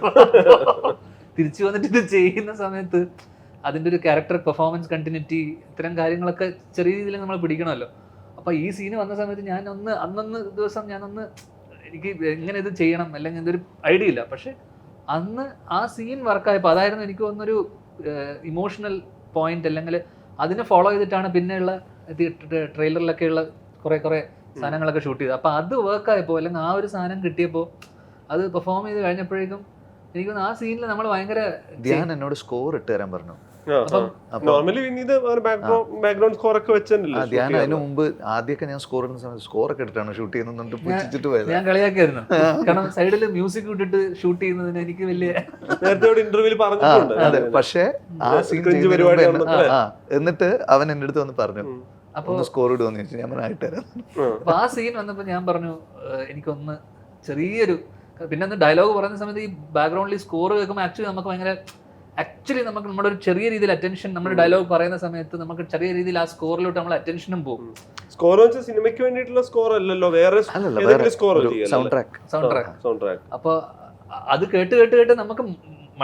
തിരിച്ചു വന്നിട്ട് ഇത് ചെയ്യുന്ന സമയത്ത് അതിൻ്റെ ഒരു ക്യാരക്ടർ പെർഫോമൻസ് കണ്ടിന്യൂറ്റി ഇത്തരം കാര്യങ്ങളൊക്കെ ചെറിയ രീതിയിൽ നമ്മൾ പിടിക്കണമല്ലോ. അപ്പോൾ ഈ സീന് വന്ന സമയത്ത് അന്നൊന്ന് ദിവസം എനിക്ക് എങ്ങനെ ഇത് ചെയ്യണം അല്ലെങ്കിൽ എന്തൊരു ഐഡിയ ഇല്ല. പക്ഷെ അന്ന് ആ സീൻ വർക്കായപ്പോൾ അതായിരുന്നു എനിക്ക് തോന്നുന്നൊരു ഇമോഷണൽ പോയിന്റ്. അല്ലെങ്കിൽ അതിനെ ഫോളോ ചെയ്തിട്ടാണ് പിന്നെയുള്ള ട്രെയിലറിലൊക്കെയുള്ള കുറേ സാധനങ്ങളൊക്കെ ഷൂട്ട് ചെയ്തത്. അപ്പോൾ അത് വർക്കായപ്പോൾ അല്ലെങ്കിൽ ആ ഒരു സാധനം കിട്ടിയപ്പോൾ അത് പെർഫോം ചെയ്ത് കഴിഞ്ഞപ്പോഴേക്കും എനിക്ക് തോന്നുന്നു ആ സീനിൽ നമ്മൾ ഭയങ്കര എന്നോട് സ്കോർ ഇട്ട് തരാൻ പറഞ്ഞു. നോർമലി ബാക്ക്ഗ്രൗണ്ട് സ്കോർ ഒക്കെ വെച്ചിട്ടില്ല. അതിന് മുമ്പ് ആദ്യമൊക്കെ ഞാൻ സ്കോർ ഇടുന്ന സമയത്ത് സ്കോറൊക്കെ എടുത്തിട്ടാണ് ഷൂട്ട് ചെയ്യുന്നത്. പുച്ഛിച്ചിട്ട് പോയത് ഞാൻ കളിയാക്കിയായിരുന്നു. കാരണം സൈഡിൽ മ്യൂസിക് ഇട്ടിട്ട് ഷൂട്ട് ചെയ്യുന്നതിന് എനിക്ക് വലിയ നേരത്തെ ഇന്റർവ്യൂവിൽ പറഞ്ഞിട്ടുണ്ട്. അതെ, പക്ഷേ ആ സീൻ എന്നിട്ട് അവൻ എൻ്റെ അടുത്ത് വന്ന് പറഞ്ഞു അപ്പോൾ സ്കോർ ഇടുമെന്ന് ചോദിച്ചു. ഞാൻ ആയിട്ട് തരാം. അപ്പൊ ആ സീൻ വന്നപ്പോൾ ഞാൻ പറഞ്ഞു എനിക്കൊന്ന് ചെറിയൊരു പിന്നെ ഒന്ന് ഡയലോഗ് പറയുന്ന സമയത്ത് ഈ ബാക്ക്ഗ്രൗണ്ടിൽ സ്കോർ കേൾക്കുമ്പോൾ ആക്ച്വലി നമുക്ക് നമ്മുടെ ഒരു ചെറിയ രീതിയിൽ അറ്റൻഷൻ നമ്മുടെ ഡയലോഗ് പറയുന്ന സമയത്ത് നമുക്ക് ചെറിയ രീതിയിൽ ആ സ്കോറിലോട്ട് നമ്മൾ അറ്റൻഷനും പോകും. സ്കോർ സിനിമയ്ക്ക് വേണ്ടിയിട്ടുള്ള സ്കോർ അല്ലല്ലോ, വേറെ സൗണ്ട് ട്രാക്ക്. അപ്പൊ അത് കേട്ട് നമുക്ക്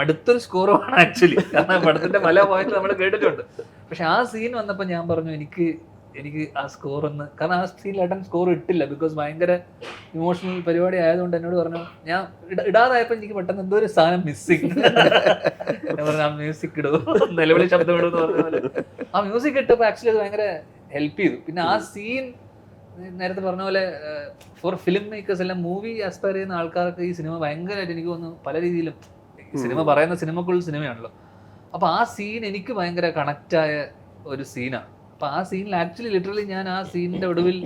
മടുത്തൊരു സ്കോറുമാണ് ആക്ച്വലി. കാരണം പടത്തിന്റെ പല പോയിന്റ് നമ്മൾ കേട്ടിട്ടുണ്ട്. പക്ഷെ ആ സീൻ വന്നപ്പോൾ ഞാൻ പറഞ്ഞു എനിക്ക് ആ സ്കോർ ഒന്ന്, കാരണം ആ സീനിൽ ഏട്ടൻ സ്കോർ ഇട്ടില്ല. ബിക്കോസ് ഭയങ്കര ഇമോഷണൽ പരിപാടി ആയതുകൊണ്ട് എന്നോട് പറഞ്ഞു, ഞാൻ ഇടാതായപ്പോൾ എനിക്ക് പെട്ടെന്ന് എന്തോ ഒരു സാധനം മിസ്സിങ്. ഞാൻ പറഞ്ഞു ആ മ്യൂസിക് ഇടും, നിലവിളി ശബ്ദം ഇടും എന്ന് പറഞ്ഞ പോലെ ആ മ്യൂസിക് ഇട്ടപ്പോൾ ആക്ച്വലി അത് ഭയങ്കര ഹെൽപ്പ് ചെയ്തു. പിന്നെ ആ സീൻ നേരത്തെ പറഞ്ഞ പോലെ ഫോർ ഫിലിം മേക്കേഴ്സ് എല്ലാം മൂവി ആസ്പയർ ചെയ്യുന്ന ആൾക്കാർക്ക് ഈ സിനിമ ഭയങ്കരമായിട്ട് എനിക്ക് തോന്നുന്നു പല രീതിയിലും സിനിമ പറയുന്ന സിനിമക്കുള്ള സിനിമയാണല്ലോ. അപ്പോൾ ആ സീൻ എനിക്ക് ഭയങ്കര കണക്റ്റായ ഒരു സീനാണ്. അപ്പോൾ ആ സീനിൽ ആക്ച്വലി ലിറ്ററലി ഞാൻ ആ സീനിൻ്റെ ഒടുവിൽ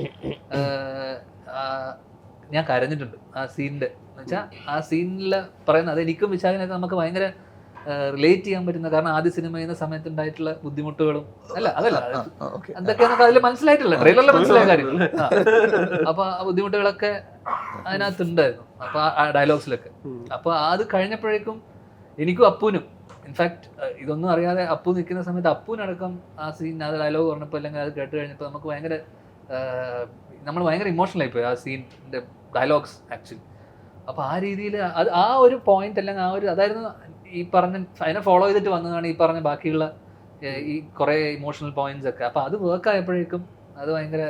ഞാൻ കരഞ്ഞിട്ടുണ്ട് ആ സീനിന്റെ. എന്ന് വെച്ചാൽ ആ സീനിൽ പറയുന്നത് അത് എനിക്കും വിശാഖിനൊക്കെ നമുക്ക് ഭയങ്കര റിലേറ്റ് ചെയ്യാൻ പറ്റുന്ന, കാരണം ആദ്യ സിനിമ ചെയ്യുന്ന സമയത്ത് ഉണ്ടായിട്ടുള്ള ബുദ്ധിമുട്ടുകളും അതല്ല എന്തൊക്കെ നമുക്ക് അതിൽ മനസ്സിലായിട്ടില്ല, ട്രെയിലറിൽ മനസ്സിലായ കാര്യങ്ങൾ. അപ്പൊ ആ ബുദ്ധിമുട്ടുകളൊക്കെ അതിനകത്തുണ്ടായിരുന്നു, അപ്പൊ ആ ഡയലോഗ്സിലൊക്കെ. അപ്പൊ അത് കഴിഞ്ഞപ്പോഴേക്കും എനിക്കും അപ്പൂനും, ഇൻഫാക്ട് ഇതൊന്നും അറിയാതെ അപ്പു നിൽക്കുന്ന സമയത്ത് അപ്പൂനടക്കം ആ സീൻ, അത് ഡയലോഗ് പറഞ്ഞപ്പോൾ അല്ലെങ്കിൽ അത് കേട്ട് കഴിഞ്ഞപ്പോൾ നമുക്ക് ഭയങ്കര നമ്മൾ ഭയങ്കര ഇമോഷണൽ ആയിപ്പോയി ആ സീനിന്റെ ഡയലോഗ്സ് ആക്ച്വലി. അപ്പൊ ആ രീതിയിൽ അത് ആ ഒരു പോയിന്റ് അല്ലെങ്കിൽ ആ ഒരു അതായിരുന്നു ഈ പറഞ്ഞ, അതിനെ ഫോളോ ചെയ്തിട്ട് വന്നതാണ് ഈ പറഞ്ഞ ബാക്കിയുള്ള ഈ കുറെ ഇമോഷണൽ പോയിന്റ്സ് ഒക്കെ. അപ്പൊ അത് വർക്ക് ആയപ്പോഴേക്കും അത് ഭയങ്കര,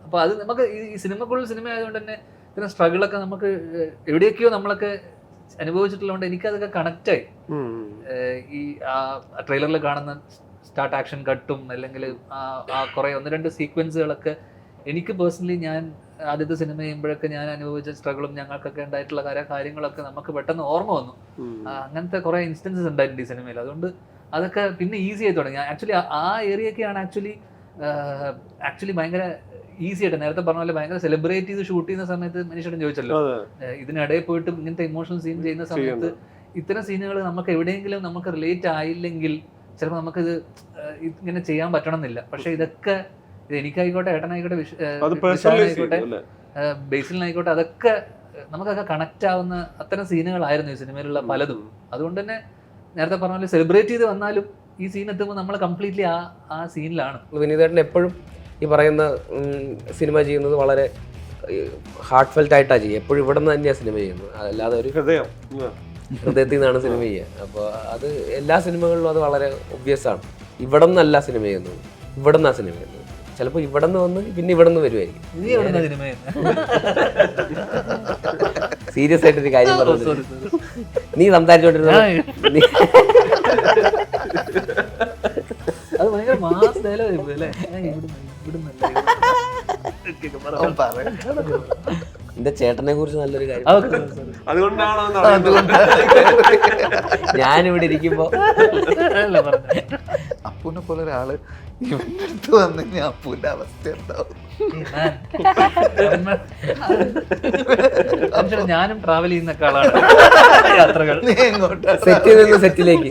അപ്പൊ അത് നമുക്ക് ഈ സിനിമക്കുള്ള സിനിമ ആയതുകൊണ്ട് തന്നെ ഇത്തരം സ്ട്രഗിളൊക്കെ നമുക്ക് എവിടെയൊക്കെയോ നമ്മളൊക്കെ അനുഭവിച്ചിട്ടുള്ളതുകൊണ്ട് എനിക്കതൊക്കെ കണക്റ്റായി. ഈ ട്രെയിലറിൽ കാണുന്ന സ്റ്റാർട്ട് ആക്ഷൻ കട്ടും അല്ലെങ്കിൽ ആ കുറെ 1-2 സീക്വൻസുകളൊക്കെ എനിക്ക് പേഴ്സണലി ഞാൻ ആദ്യത്തെ സിനിമ ചെയ്യുമ്പോഴൊക്കെ ഞാൻ അനുഭവിച്ച സ്ട്രഗിളും ഞങ്ങൾക്കൊക്കെ ഉണ്ടായിട്ടുള്ള കാര്യങ്ങളൊക്കെ നമുക്ക് പെട്ടെന്ന് ഓർമ്മ വന്നു. അങ്ങനത്തെ കുറെ ഇൻസ്റ്റൻസസ് ഉണ്ടായിട്ടുണ്ട് ഈ സിനിമയിൽ. അതുകൊണ്ട് അതൊക്കെ പിന്നെ ഈസി ആയി തുടങ്ങി. ആക്ച്വലി ആ ഏരിയയൊക്കെയാണ് ആക്ച്വലി ഭയങ്കര ഈസി ആയിട്ട്, നേരത്തെ പറഞ്ഞ പോലെ ഭയങ്കര സെലിബ്രേറ്റ് ചെയ്ത് ഷൂട്ട് ചെയ്യുന്ന സമയത്ത് മനുഷ്യൻ ചോദിച്ചല്ലോ, ഇതിനിടയിൽ പോയിട്ട് ഇങ്ങനത്തെ ഇമോഷണൽ സീൻ ചെയ്യുന്ന സമയത്ത് ഇത്തരം സീനുകൾ നമുക്ക് എവിടെയെങ്കിലും നമുക്ക് റിലേറ്റ് ആയില്ലെങ്കിൽ ചിലപ്പോൾ നമുക്കിത് ഇങ്ങനെ ചെയ്യാൻ പറ്റണം എന്നില്ല. പക്ഷെ ഇതൊക്കെ ഇത് എനിക്കായിക്കോട്ടെ, ഏട്ടനായിക്കോട്ടെ, വിശാഖനായിക്കോട്ടെ, ബേസിലിനായിക്കോട്ടെ, അതൊക്കെ നമുക്കൊക്കെ കണക്ട് ആവുന്ന അത്തരം സീനുകളായിരുന്നു ഈ സിനിമയിലുള്ള പലതും. അതുകൊണ്ട് തന്നെ നേരത്തെ പറഞ്ഞ പോലെ സെലിബ്രേറ്റ് ചെയ്ത് വന്നാലും ഈ സീൻ എത്തുമ്പോൾ നമ്മൾ കംപ്ലീറ്റ്ലി ആ സീനിലാണ്. വിനീതേട്ടൻ എപ്പോഴും ഈ പറയുന്ന സിനിമ ചെയ്യുന്നത് വളരെ ഹാർട്ട് ഫെൽറ്റ് ആയിട്ടാണ് ചെയ്യുക. എപ്പോഴും ഇവിടെ നിന്ന് തന്നെയാണ് സിനിമ ചെയ്യുന്നത്, അല്ലാതെ ഒരു ഹൃദയത്തിൽ നിന്നാണ് സിനിമ ചെയ്യുക. അപ്പോൾ അത് എല്ലാ സിനിമകളിലും അത് വളരെ ഒബ്വിയസ് ആണ്. ഇവിടെ നിന്നല്ല സിനിമ ചെയ്യുന്നത്, ഇവിടെ നിന്നാണ് സിനിമ ചെയ്യുന്നത്. ചിലപ്പോൾ ഇവിടെ നിന്ന് വന്ന് പിന്നെ ഇവിടെ നിന്ന് വരുമായിരിക്കും. സീരിയസ് ആയിട്ടൊരു കാര്യം പറഞ്ഞു, നീ സംസാരിച്ചോണ്ടിരുന്ന അത് ഭയങ്കര മാസ് ഡയലോഗ് അല്ലേ. എന്റെ ചേട്ടനെ കുറിച്ച് നല്ലൊരു കാര്യം, ഞാനിവിടെ ഇരിക്കുമ്പോ അപ്പൂനെ പോലെ ഒരാള് ഇവന്റെ അടുത്ത് വന്നു കഴിഞ്ഞാൽ അപ്പൂന്റെ അവസ്ഥ ഉണ്ടാവും. ഞാനും ട്രാവൽ ചെയ്യുന്ന ആളാണ്, യാത്രകൾ നീ എങ്ങോട്ടാ? സെറ്റിൽ നിന്ന് സെറ്റിലേക്ക്